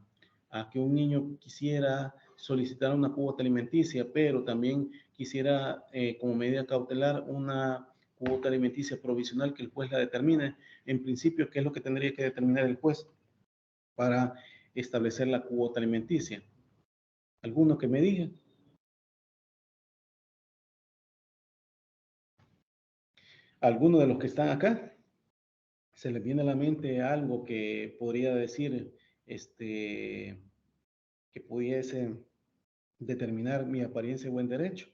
a que un niño quisiera solicitar una cuota alimenticia, pero también quisiera, como medida cautelar, una cuota alimenticia provisional que el juez la determine, en principio, ¿qué es lo que tendría que determinar el juez para establecer la cuota alimenticia? ¿Alguno que me diga? ¿Alguno de los que están acá? ¿Se les viene a la mente algo que podría decir, que pudiese determinar mi apariencia de buen derecho?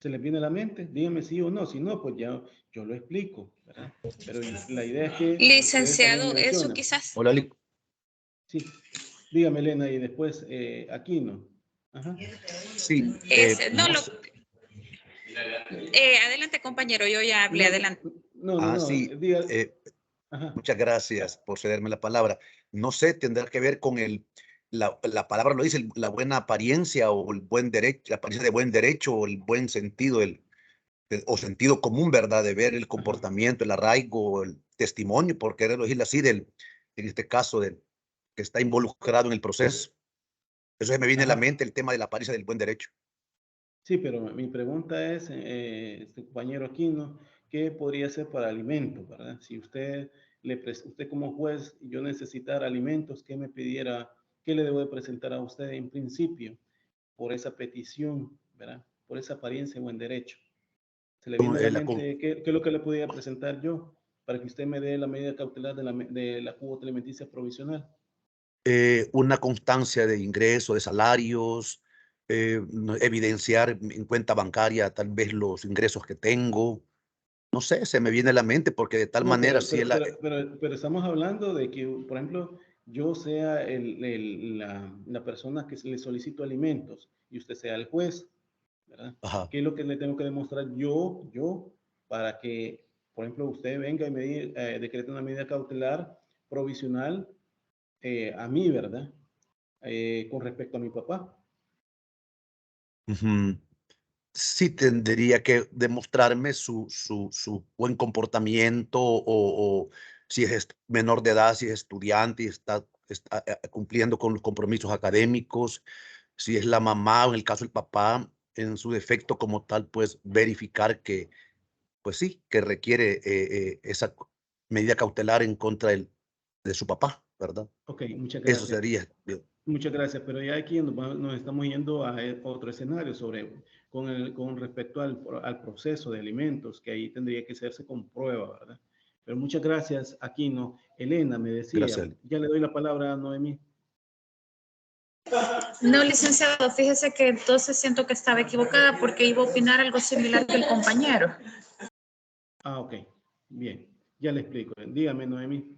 ¿Se les viene a la mente? Díganme sí o no. Si no, pues ya yo lo explico, ¿verdad? Pero la idea es que ustedes también Licenciado, me eso mencionan. quizás. Hola, Sí, dígame Elena y después Aquino. Ajá. sí, No, no sé. adelante, compañero, yo ya hablé, adelante. No, Sí, diga. Ajá. muchas gracias por cederme la palabra. No sé, tendrá que ver con la palabra lo dice, la buena apariencia o el buen derecho, la apariencia de buen derecho o el buen sentido, o sentido común, ¿verdad? De ver el comportamiento, el arraigo, el testimonio, por quererlo decir así, en este caso, del que está involucrado en el proceso. Eso se me viene a la Ajá. mente el tema de la apariencia del buen derecho. Sí, pero mi pregunta es, compañero Aquino, ¿qué podría ser para alimentos, verdad? Si usted como juez, yo necesitara alimentos, ¿qué me pidiera, qué le debo de presentar a usted en principio? por esa petición, ¿verdad? Por esa apariencia de buen derecho. ¿Se le Como, viene a la la mente qué es lo que le podía presentar yo para que usted me dé la medida cautelar de la cuota alimenticia provisional? una constancia de ingresos, de salarios, evidenciar en cuenta bancaria tal vez los ingresos que tengo. No sé, se me viene a la mente porque de tal No, manera sí es pero estamos hablando de que, por ejemplo, yo sea la persona que le solicito alimentos y usted sea el juez, ¿verdad? ajá. ¿Qué es lo que le tengo que demostrar yo para que, por ejemplo, usted venga y me decrete una medida cautelar provisional a mí, ¿verdad? Con respecto a mi papá. Ujú. Sí tendría que demostrarme su buen comportamiento o si es menor de edad, si es estudiante y está cumpliendo con los compromisos académicos, si es la mamá o en el caso del papá, en su defecto como tal, pues verificar que, pues sí, que requiere esa medida cautelar en contra de su papá, ¿verdad? Ok, muchas Eso gracias. sería. Muchas gracias, pero ya aquí nos estamos yendo a otro escenario con respecto al proceso de alimentos, que ahí tendría que hacerse con prueba, ¿verdad? Pero muchas gracias, Aquino. Elena me decía, Gracias. ya le doy la palabra a Noemí. No, licenciado, fíjese que entonces siento que estaba equivocada porque iba a opinar algo similar que el compañero. Ah, ok, bien, ya le explico. Dígame, Noemí.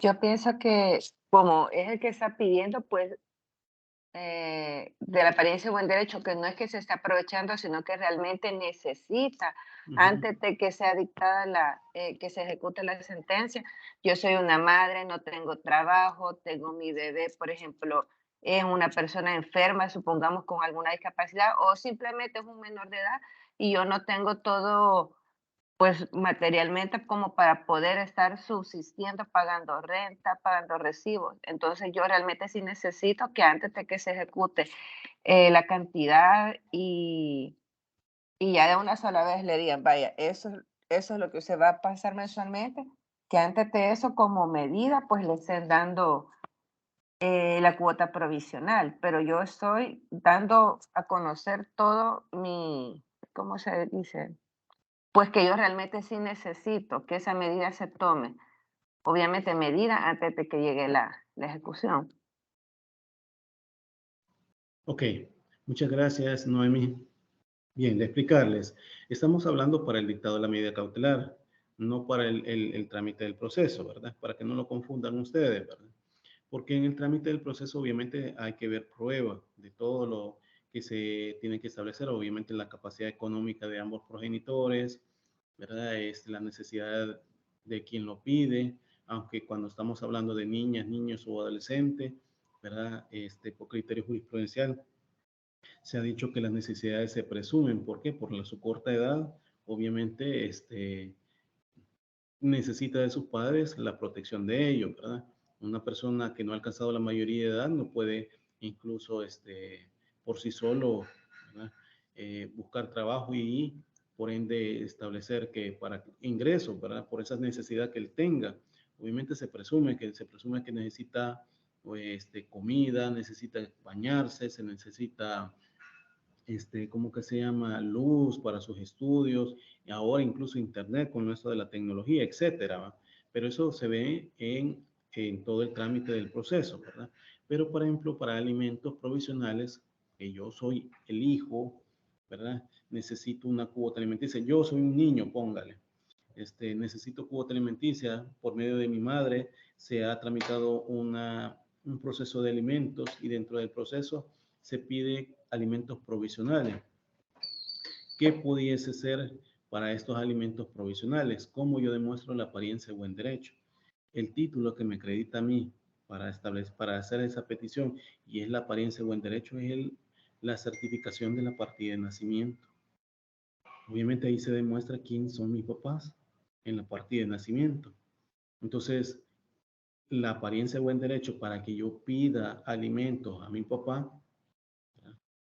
Yo pienso que como es el que está pidiendo, pues de la apariencia de buen derecho, que no es que se está aprovechando, sino que realmente necesita, antes de que sea dictada que se ejecute la sentencia. Yo soy una madre, no tengo trabajo, tengo mi bebé, por ejemplo, es una persona enferma, supongamos con alguna discapacidad, o simplemente es un menor de edad y yo no tengo todo pues materialmente como para poder estar subsistiendo, pagando renta, pagando recibos. Entonces yo realmente sí necesito que antes de que se ejecute la cantidad y ya de una sola vez le digan, vaya, eso es lo que usted va a pasar mensualmente, que antes de eso como medida pues le estén dando la cuota provisional, pero yo estoy dando a conocer todo mi, ¿cómo se dice? Pues que yo realmente sí necesito que esa medida se tome, obviamente medida antes de que llegue la ejecución. Ok, muchas gracias, Noemí. Bien, de explicarles, estamos hablando para el dictado de la medida cautelar, no para el trámite del proceso, ¿verdad? Para que no lo confundan ustedes, ¿verdad? Porque en el trámite del proceso obviamente hay que ver prueba de todo lo que se tiene que establecer, obviamente la capacidad económica de ambos progenitores, ¿verdad? La necesidad de quien lo pide, aunque cuando estamos hablando de niñas, niños o adolescentes, ¿verdad? Por criterio jurisprudencial, se ha dicho que las necesidades se presumen. ¿Por qué? Por su corta edad, obviamente, necesita de sus padres la protección de ellos, ¿verdad? Una persona que no ha alcanzado la mayoría de edad no puede incluso por sí solo, ¿verdad? Buscar trabajo y por ende establecer que para ingresos, ¿verdad? Por esa necesidad que él tenga. Obviamente se presume que necesita comida, necesita bañarse, se necesita ¿cómo que se llama? Luz para sus estudios, y ahora incluso internet con esto de la tecnología, etcétera, ¿va? Pero eso se ve en todo el trámite del proceso, ¿verdad? Pero, por ejemplo, para alimentos provisionales, que yo soy el hijo, ¿verdad? Necesito una cuota alimenticia. Yo soy un niño, póngale. Necesito cuota alimenticia por medio de mi madre. Se ha tramitado un proceso de alimentos y dentro del proceso se pide alimentos provisionales. ¿Qué pudiese ser para estos alimentos provisionales? ¿Cómo yo demuestro la apariencia de buen derecho? El título que me acredita a mí para hacer esa petición y es la apariencia de buen derecho es la certificación de la partida de nacimiento. Obviamente ahí se demuestra quién son mis papás en la partida de nacimiento. Entonces, la apariencia de buen derecho para que yo pida alimentos a mi papá, ¿verdad?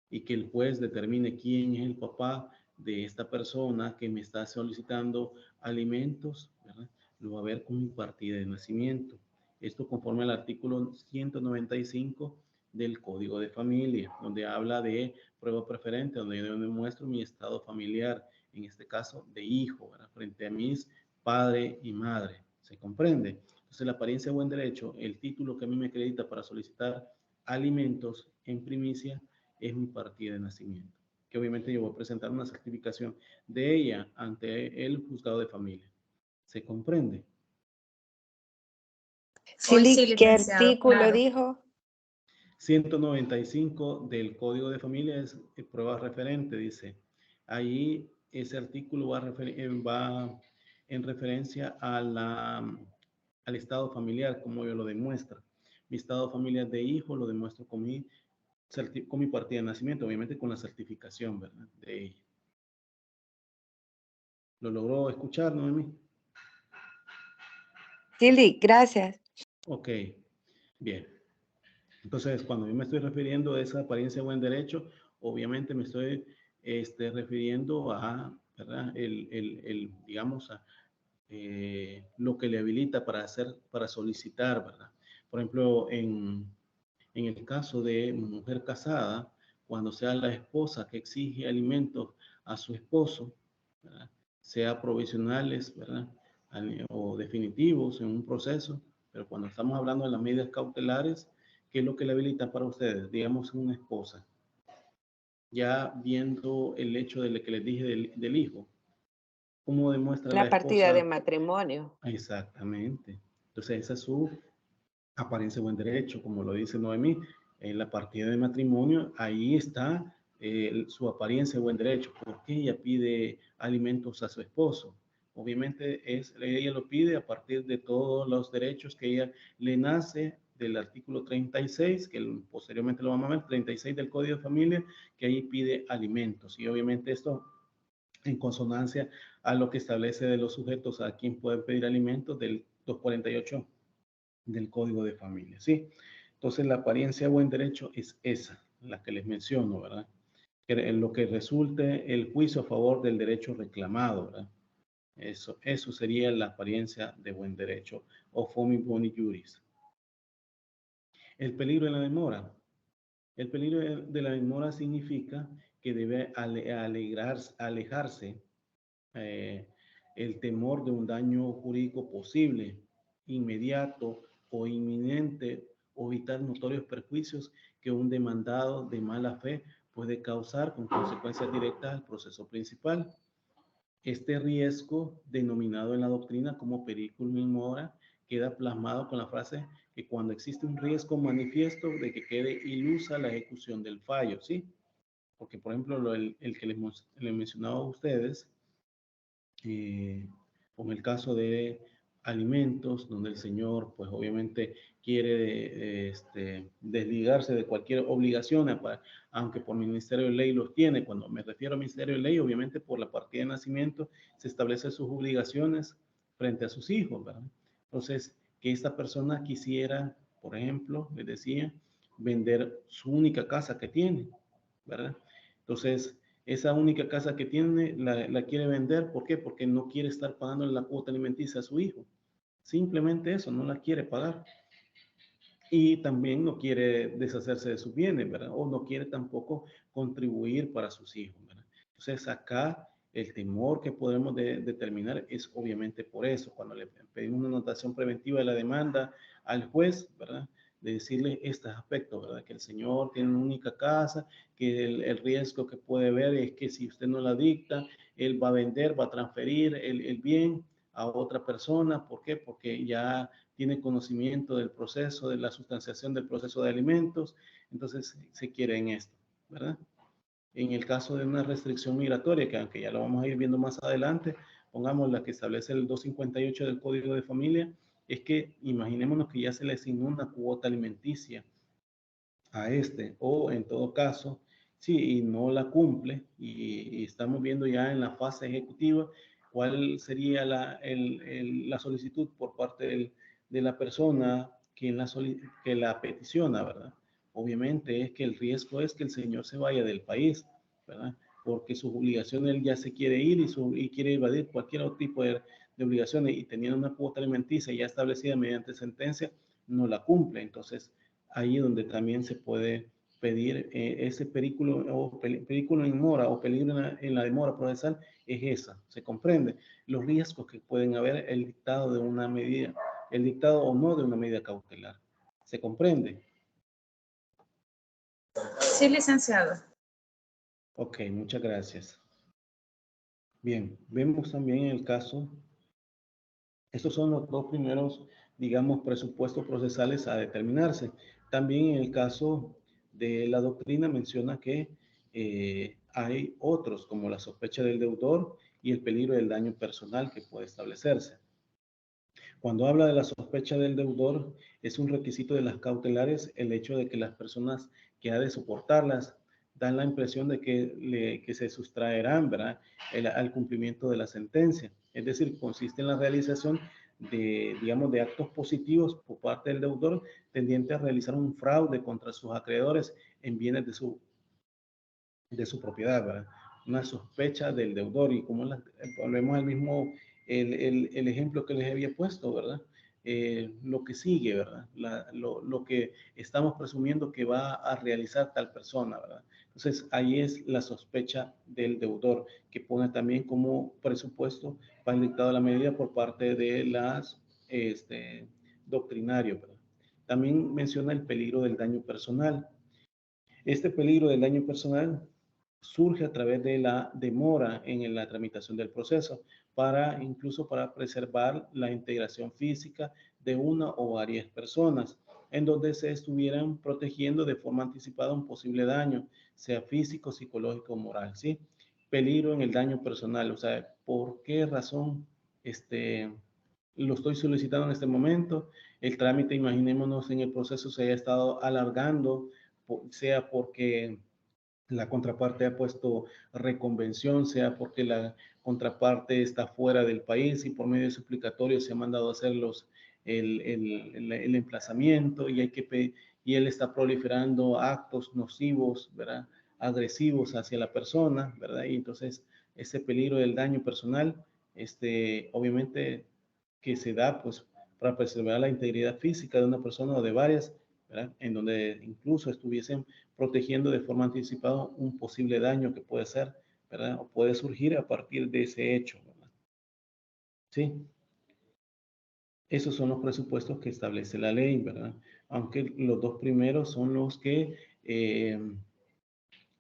Y que el juez determine quién es el papá de esta persona que me está solicitando alimentos, ¿verdad? Lo va a ver con mi partida de nacimiento. Esto conforme al artículo 195 del Código de Familia, donde habla de prueba preferente, donde yo demuestro mi estado familiar, en este caso de hijo, ¿verdad? Frente a mis padre y madre. ¿Se comprende? Entonces, la apariencia de buen derecho, el título que a mí me acredita para solicitar alimentos en primicia, es mi partida de nacimiento, que obviamente yo voy a presentar una certificación de ella ante el juzgado de familia. ¿Se comprende? Hoy sí, Silly, ¿qué licenciado, artículo claro. dijo? 195 del Código de Familia es prueba referente, dice. Ahí ese artículo va en referencia a al estado familiar, como yo lo demuestro. Mi estado familiar de hijo lo demuestro con mi partida de nacimiento, obviamente con la certificación, ¿verdad? De ella. ¿Lo logró escuchar, Noemí? Silly, gracias. Ok, bien. Entonces, cuando yo me estoy refiriendo a esa apariencia de buen derecho, obviamente me estoy refiriendo a, ¿verdad? Digamos, a lo que le habilita para solicitar, ¿verdad? Por ejemplo, en el caso de mujer casada, cuando sea la esposa que exige alimentos a su esposo, ¿verdad? Sea provisionales, ¿verdad? O definitivos en un proceso, pero cuando estamos hablando de las medidas cautelares, ¿qué es lo que le habilita para ustedes? Digamos, una esposa, ya viendo el hecho de lo que les dije del hijo, ¿cómo demuestra la La partida de esposa? matrimonio. Exactamente. Entonces, esa es su apariencia de buen derecho, como lo dice Noemí. En la partida de matrimonio, ahí está su apariencia de buen derecho. ¿Por qué ella pide alimentos a su esposo? Obviamente ella lo pide a partir de todos los derechos que ella le nace del artículo 36, que posteriormente lo vamos a ver, 36 del Código de Familia, que ahí pide alimentos. Y obviamente esto en consonancia a lo que establece de los sujetos a quien pueden pedir alimentos del 248 del Código de Familia, ¿sí? Entonces, la apariencia de buen derecho es esa, la que les menciono, ¿verdad? Que en lo que resulte el juicio a favor del derecho reclamado, ¿verdad? Eso sería la apariencia de buen derecho, o fomi boni juris. El peligro de la demora. El peligro de la demora significa que debe alejarse el temor de un daño jurídico posible, inmediato o inminente, o evitar notorios perjuicios que un demandado de mala fe puede causar con consecuencias directas al proceso principal. Este riesgo, denominado en la doctrina como periculum in mora, queda plasmado con la frase que cuando existe un riesgo manifiesto de que quede ilusa la ejecución del fallo, ¿sí? Porque, por ejemplo, el que les mencionaba a ustedes, con el caso de alimentos, donde el señor, pues obviamente quiere desligarse de cualquier obligación, aunque por Ministerio de Ley los tiene. Cuando me refiero a Ministerio de Ley, obviamente por la partida de nacimiento se establecen sus obligaciones frente a sus hijos, ¿verdad? Entonces, que esta persona quisiera, por ejemplo, les decía, vender su única casa que tiene, ¿verdad? Entonces, esa única casa que tiene la quiere vender. ¿Por qué? Porque no quiere estar pagando la cuota alimenticia a su hijo. Simplemente eso, no la quiere pagar. Y también no quiere deshacerse de sus bienes, ¿verdad? O no quiere tampoco contribuir para sus hijos, ¿verdad? Entonces acá el temor que podemos determinar es obviamente por eso. Cuando le pedimos una notación preventiva de la demanda al juez, ¿verdad? De decirle estos aspectos, ¿verdad? Que el señor tiene una única casa, que el riesgo que puede ver es que si usted no la dicta, él va a vender, va a transferir el bien a otra persona. ¿Por qué? Porque ya tiene conocimiento del proceso, de la sustanciación del proceso de alimentos, entonces se quiere en esto, ¿verdad? En el caso de una restricción migratoria, que aunque ya lo vamos a ir viendo más adelante, pongamos la que establece el 258 del Código de Familia, es que imaginémonos que ya se le asignó una cuota alimenticia a o en todo caso, sí, y no la cumple, y estamos viendo ya en la fase ejecutiva cuál sería la solicitud por parte de la persona que la peticiona, ¿verdad? Obviamente es que el riesgo es que el señor se vaya del país, ¿verdad? Porque sus obligaciones él ya se quiere ir y quiere evadir cualquier otro tipo de obligaciones, y teniendo una cuota alimenticia ya establecida mediante sentencia, no la cumple. Entonces, ahí donde también se puede pedir ese perículo o perículo en mora o peligro en la demora procesal es esa, se comprende los riesgos que pueden haber el dictado de una medida, el dictado o no de una medida cautelar. ¿Se comprende? Sí, licenciado. Ok, muchas gracias. Bien, vemos también en el caso, estos son los dos primeros, digamos, presupuestos procesales a determinarse. También en el caso de la doctrina menciona que hay otros, como la sospecha del deudor y el peligro del daño personal que puede establecerse. Cuando habla de la sospecha del deudor, es un requisito de las cautelares el hecho de que las personas que ha de soportarlas dan la impresión de que se sustraerán, ¿verdad?, al cumplimiento de la sentencia. Es decir, consiste en la realización de, digamos, de actos positivos por parte del deudor tendiente a realizar un fraude contra sus acreedores en bienes de su propiedad, ¿verdad? Una sospecha del deudor y como volvemos al mismo, el ejemplo que les había puesto, ¿verdad? Lo que sigue, ¿verdad? Lo que estamos presumiendo que va a realizar tal persona, ¿verdad? Entonces, ahí es la sospecha del deudor, que pone también como presupuesto para el dictado de la medida por parte de las doctrinarios, ¿verdad? También menciona el peligro del daño personal. Este peligro del daño personal surge a través de la demora en la tramitación del proceso, incluso para preservar la integración física de una o varias personas, en donde se estuvieran protegiendo de forma anticipada un posible daño, sea físico, psicológico o moral, ¿sí? Peligro en el daño personal, o sea, ¿por qué razón lo estoy solicitando en este momento? El trámite, imaginémonos, en el proceso se haya estado alargando, sea porque la contraparte ha puesto reconvención, sea porque la contraparte está fuera del país y por medio de suplicatorio se ha mandado a hacer el emplazamiento y él está proliferando actos nocivos, ¿verdad?, agresivos hacia la persona, ¿verdad? Y entonces ese peligro del daño personal, obviamente que se da pues para preservar la integridad física de una persona o de varias, ¿verdad?, en donde incluso estuviesen protegiendo de forma anticipada un posible daño que puede ser, ¿verdad?, o puede surgir a partir de ese hecho, ¿verdad? ¿Sí? Esos son los presupuestos que establece la ley, ¿verdad? Aunque los dos primeros son los que,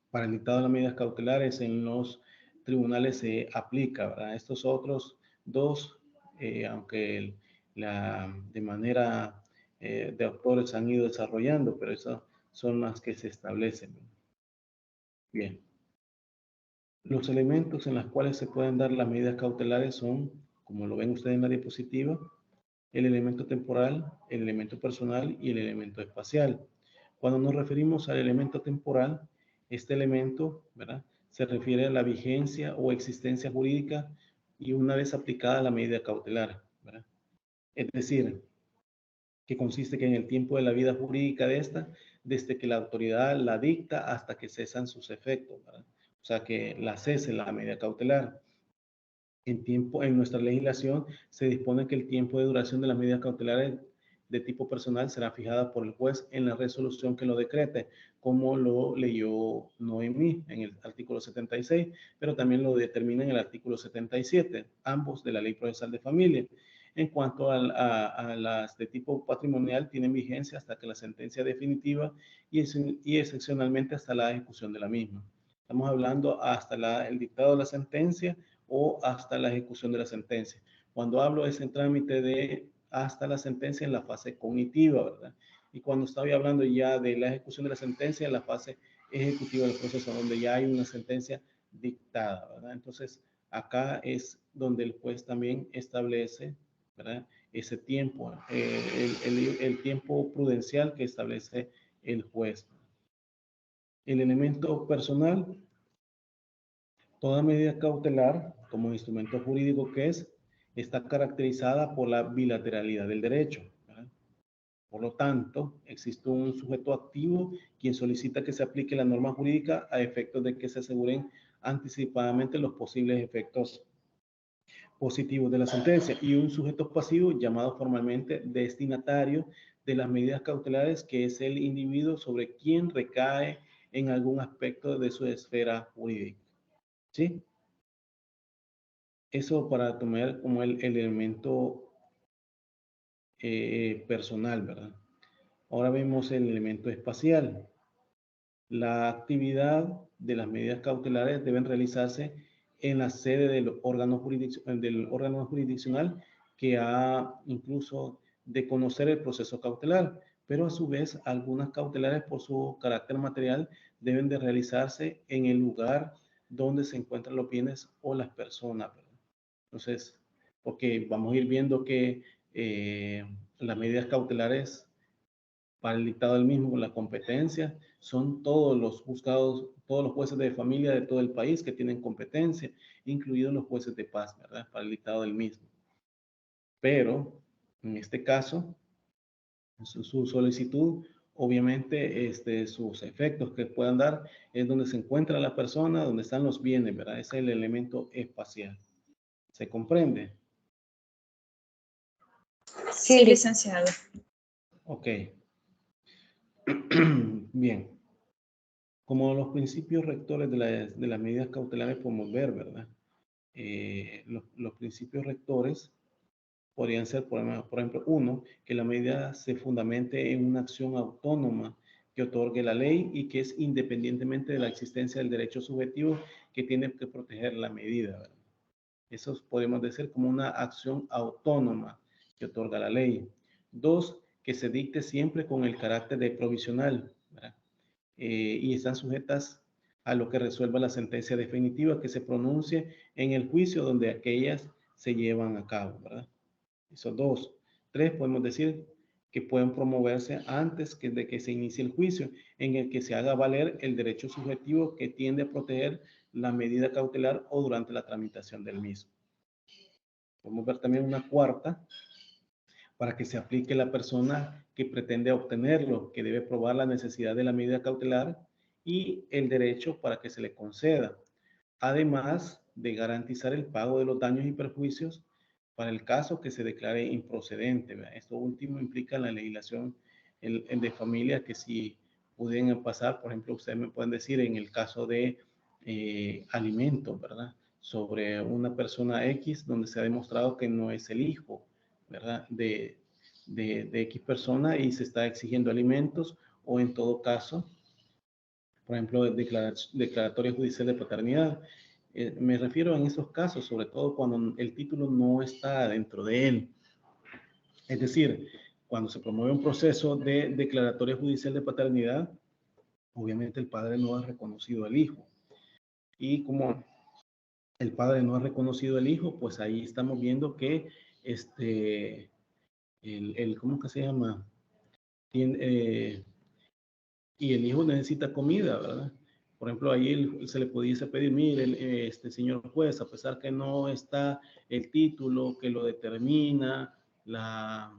para el dictado de las medidas cautelares en los tribunales se aplica, ¿verdad? Estos otros dos, aunque de manera de autores han ido desarrollando, pero esas son las que se establecen. Bien. Los elementos en los cuales se pueden dar las medidas cautelares son, como lo ven ustedes en la diapositiva, el elemento temporal, el elemento personal y el elemento espacial. Cuando nos referimos al elemento temporal, este elemento, ¿verdad?, se refiere a la vigencia o existencia jurídica y una vez aplicada la medida cautelar, ¿verdad? Es decir, que consiste que en el tiempo de la vida jurídica de esta, desde que la autoridad la dicta hasta que cesan sus efectos, ¿verdad? O sea, que la cese la medida cautelar. En nuestra legislación se dispone que el tiempo de duración de las medidas cautelares de tipo personal será fijada por el juez en la resolución que lo decrete, como lo leyó Noemí en el artículo 76, pero también lo determina en el artículo 77, ambos de la Ley Procesal de Familia. En cuanto a las de tipo patrimonial, tienen vigencia hasta que la sentencia definitiva y excepcionalmente hasta la ejecución de la misma. Estamos hablando hasta el dictado de la sentencia o hasta la ejecución de la sentencia. Cuando hablo de ese trámite de hasta la sentencia en la fase cognitiva, ¿verdad? Y cuando estoy hablando ya de la ejecución de la sentencia en la fase ejecutiva del proceso, donde ya hay una sentencia dictada, ¿verdad? Entonces, acá es donde el juez también establece, ¿verdad?, ese tiempo, el tiempo prudencial que establece el juez. El elemento personal, toda medida cautelar, como instrumento jurídico que es, está caracterizada por la bilateralidad del derecho, ¿verdad? Por lo tanto, existe un sujeto activo quien solicita que se aplique la norma jurídica a efectos de que se aseguren anticipadamente los posibles efectos positivos de la sentencia, y un sujeto pasivo llamado formalmente destinatario de las medidas cautelares, que es el individuo sobre quien recae en algún aspecto de su esfera jurídica. ¿Sí? Eso para tomar como el elemento personal, ¿verdad? Ahora vemos el elemento espacial. La actividad de las medidas cautelares deben realizarse en la sede del órgano jurisdiccional que ha incluso de conocer el proceso cautelar, pero a su vez algunas cautelares por su carácter material deben de realizarse en el lugar donde se encuentran los bienes o las personas, ¿verdad? Entonces, porque vamos a ir viendo que las medidas cautelares para el dictado del mismo, la competencia, son todos los juzgados, todos los jueces de familia de todo el país que tienen competencia, incluidos los jueces de paz, ¿verdad? Para el dictado del mismo. Pero, en este caso, su solicitud, obviamente, sus efectos que puedan dar es donde se encuentra la persona, donde están los bienes, ¿verdad? Ese es el elemento espacial. ¿Se comprende? Sí, licenciado. Ok. Bien. Como los principios rectores de las medidas cautelares podemos ver, ¿verdad? Los principios rectores podrían ser, por ejemplo, uno, que la medida se fundamente en una acción autónoma que otorgue la ley y que es independientemente de la existencia del derecho subjetivo que tiene que proteger la medida, ¿verdad? Eso podemos decir como una acción autónoma que otorga la ley. Dos, que se dicte siempre con el carácter de provisional, ¿verdad? Y están sujetas a lo que resuelva la sentencia definitiva que se pronuncie en el juicio donde aquellas se llevan a cabo, ¿verdad? Esos dos. Tres, podemos decir que pueden promoverse antes de que se inicie el juicio, en el que se haga valer el derecho subjetivo que tiende a proteger la medida cautelar o durante la tramitación del mismo. Podemos ver también una cuarta, para que se aplique la persona que pretende obtenerlo, que debe probar la necesidad de la medida cautelar y el derecho para que se le conceda, además de garantizar el pago de los daños y perjuicios para el caso que se declare improcedente, ¿verdad? Esto último implica la legislación de familia que si pueden pasar, por ejemplo, ustedes me pueden decir en el caso de alimentos, ¿verdad? Sobre una persona X donde se ha demostrado que no es el hijo, ¿verdad? De X persona y se está exigiendo alimentos, o en todo caso, por ejemplo, declaratoria judicial de paternidad. Me refiero en esos casos, sobre todo cuando el título no está dentro de él. Es decir, cuando se promueve un proceso de declaratoria judicial de paternidad, obviamente el padre no ha reconocido al hijo. Y como el padre no ha reconocido al hijo, pues ahí estamos viendo que ¿cómo que se llama? Y el hijo necesita comida, ¿verdad? Por ejemplo, ahí se le pudiese pedir, mire, señor juez, a pesar que no está el título que lo determina, la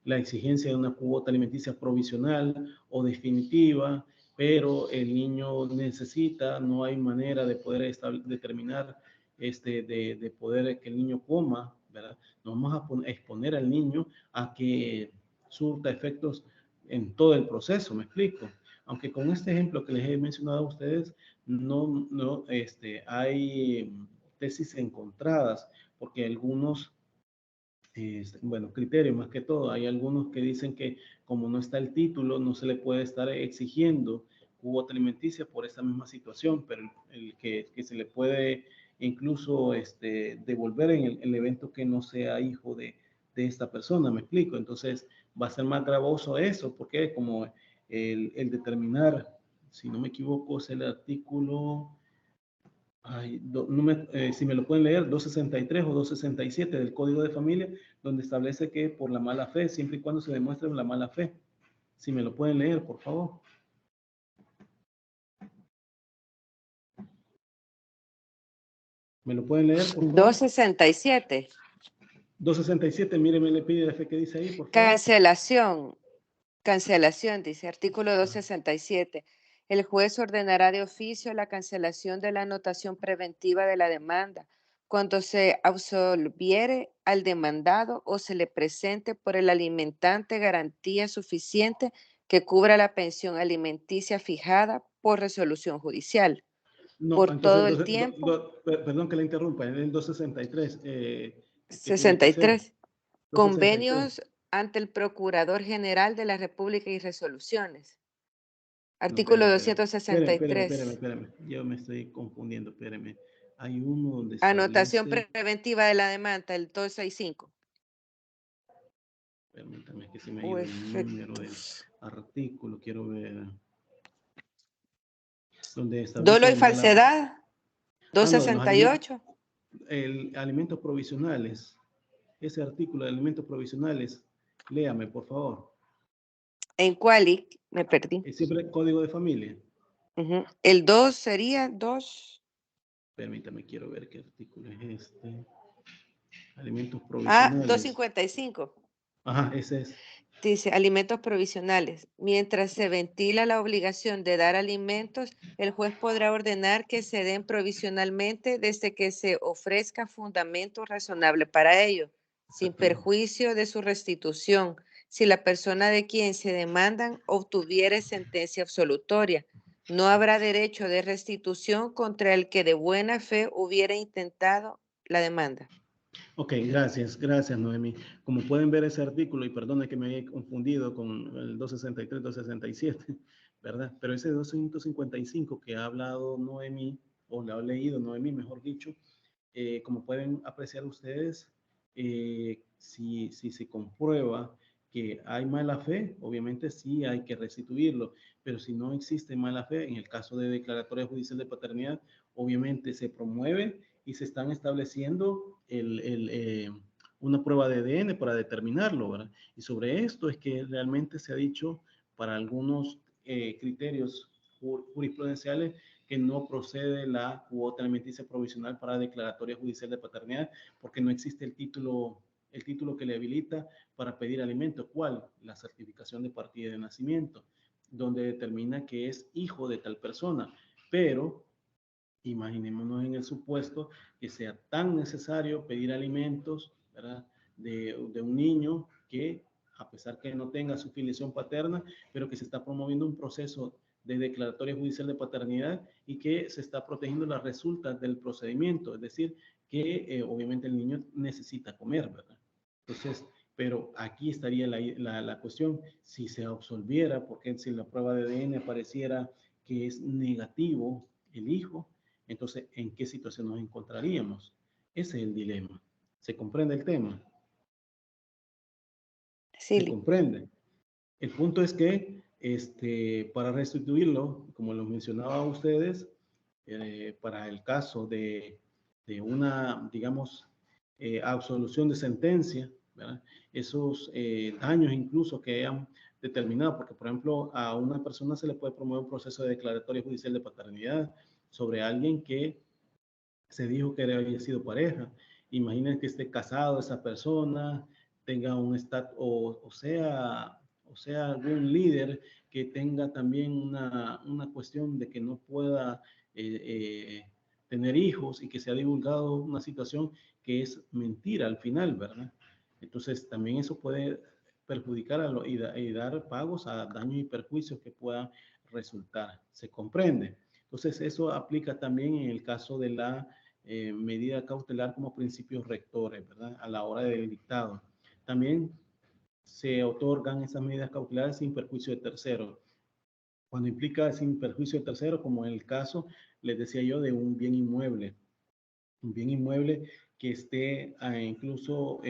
exigencia de una cuota alimenticia provisional o definitiva, pero el niño necesita, no hay manera de poder determinar, de poder que el niño coma, ¿verdad? No vamos a exponer al niño a que surta efectos en todo el proceso, ¿me explico? Aunque con este ejemplo que les he mencionado a ustedes, no hay tesis encontradas, porque algunos, bueno, criterios más que todo, hay algunos que dicen que como no está el título, no se le puede estar exigiendo cuota alimenticia por esta misma situación, pero el que se le puede incluso devolver en el evento que no sea hijo de esta persona, ¿me explico? Entonces va a ser más gravoso eso, porque como el determinar, si no me equivoco, es el artículo, si me lo pueden leer, 263 o 267 del Código de Familia, donde establece que por la mala fe, siempre y cuando se demuestre la mala fe. Si me lo pueden leer, por favor. ¿Me lo pueden leer, por favor? 267. 267, mire, me le pide la fe que dice ahí, por favor. Cancelación, dice artículo 267. El juez ordenará de oficio la cancelación de la anotación preventiva de la demanda cuando se absolviere al demandado o se le presente por el alimentante garantía suficiente que cubra la pensión alimenticia fijada por resolución judicial. No, Por entonces, todo el tiempo. perdón que le interrumpa, en el 263, ¿qué tiene que hacer? 63. 263. Convenios ante el Procurador General de la República y resoluciones. No, Artículo espérame. 263. Espérame. Yo me estoy confundiendo, espérame. Hay uno donde Anotación establece, preventiva de la demanda, el 265. permítame que se me ha O ido el número del efectos. artículo, quiero ver, donde Dolo establece y falsedad, no, 268. Alimentos provisionales, ese artículo de alimentos provisionales, léame, por favor. ¿En cuál? Me perdí. Es siempre código de familia. El 2 sería 2. Permítame, quiero ver qué artículo es este. Alimentos Ah, provisionales. 255. Ajá, ese es. Dice, alimentos provisionales. Mientras se ventila la obligación de dar alimentos, el juez podrá ordenar que se den provisionalmente desde que se ofrezca fundamento razonable para ello, sin perjuicio de su restitución, si la persona de quien se demandan obtuviere sentencia absolutoria. No habrá derecho de restitución contra el que de buena fe hubiera intentado la demanda. Ok, gracias, Noemí. Como pueden ver ese artículo, y perdone que me haya confundido con el 263, 267, ¿verdad? Pero ese 255 que ha hablado Noemí, o le ha leído Noemí, mejor dicho, como pueden apreciar ustedes, si se comprueba que hay mala fe, obviamente sí hay que restituirlo, pero si no existe mala fe, en el caso de declaratoria judicial de paternidad, obviamente se promueve y se están estableciendo una prueba de ADN para determinarlo, ¿verdad? Y sobre esto es que realmente se ha dicho para algunos criterios jurisprudenciales que no procede la cuota alimenticia provisional para declaratoria judicial de paternidad porque no existe el título que le habilita para pedir alimento. ¿Cuál? La certificación de partida de nacimiento, donde determina que es hijo de tal persona. Pero imaginémonos en el supuesto que sea tan necesario pedir alimentos, ¿verdad? De un niño que, a pesar que no tenga su filiación paterna, pero que se está promoviendo un proceso de declaratoria judicial de paternidad y que se está protegiendo las resultas del procedimiento, es decir, que obviamente el niño necesita comer, ¿verdad? Entonces, pero aquí estaría la cuestión, si se absolviera, porque si la prueba de ADN apareciera que es negativo el hijo, entonces, ¿en qué situación nos encontraríamos? Ese es el dilema. ¿Se comprende el tema? Sí. ¿Se comprende? El punto es que para restituirlo, como lo mencionaba a ustedes, para el caso de una, digamos, absolución de sentencia, ¿verdad? Esos daños incluso que hayan determinado, porque por ejemplo a una persona se le puede promover un proceso de declaratoria judicial de paternidad sobre alguien que se dijo que había sido pareja. Imaginen que esté casado esa persona, tenga un estatus, o sea algún líder que tenga también una cuestión de que no pueda tener hijos y que se ha divulgado una situación que es mentira al final, ¿verdad? Entonces también eso puede perjudicar y dar pagos a daños y perjuicios que puedan resultar. ¿Se comprende? Entonces eso aplica también en el caso de la medida cautelar como principios rectores, ¿verdad? A la hora del dictado. También se otorgan esas medidas cautelares sin perjuicio de terceros. Cuando implica sin perjuicio de terceros, como en el caso, les decía yo, de un bien inmueble. Un bien inmueble que esté incluso,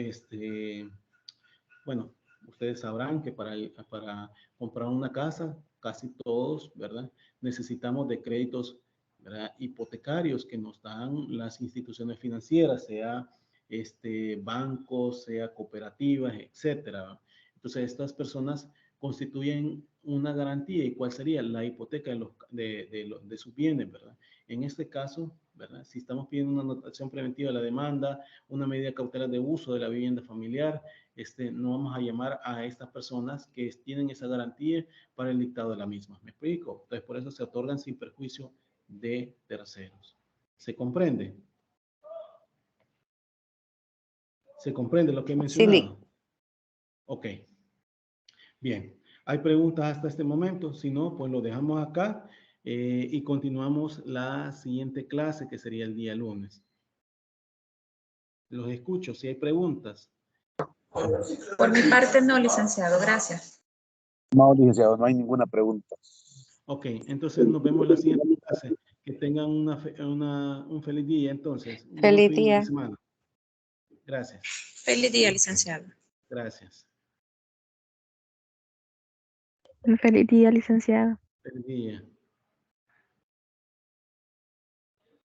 bueno, ustedes sabrán que para comprar una casa, casi todos, ¿verdad? Necesitamos de créditos, ¿verdad? Hipotecarios que nos dan las instituciones financieras, sea bancos, sea cooperativas, etcétera. Entonces, estas personas constituyen una garantía. ¿Y cuál sería? La hipoteca de sus bienes, ¿verdad? En este caso, ¿verdad? Si estamos pidiendo una anotación preventiva de la demanda, una medida cautelar de uso de la vivienda familiar, no vamos a llamar a estas personas que tienen esa garantía para el dictado de la misma. ¿Me explico? Entonces, por eso se otorgan sin perjuicio de terceros. ¿Se comprende? ¿Se comprende lo que he Sí, mencionado? Ok. Bien. ¿Hay preguntas hasta este momento? Si no, pues lo dejamos acá y continuamos la siguiente clase, que sería el día lunes. Los escucho. Si hay preguntas. Por mi parte no, licenciado, gracias. No, licenciado, no hay ninguna pregunta. Ok, entonces nos vemos en la siguiente clase. Que tengan un feliz día, entonces. Un buen feliz fin de día. semana. Gracias. Feliz día, licenciado. Gracias. Un feliz día, licenciado. Feliz día.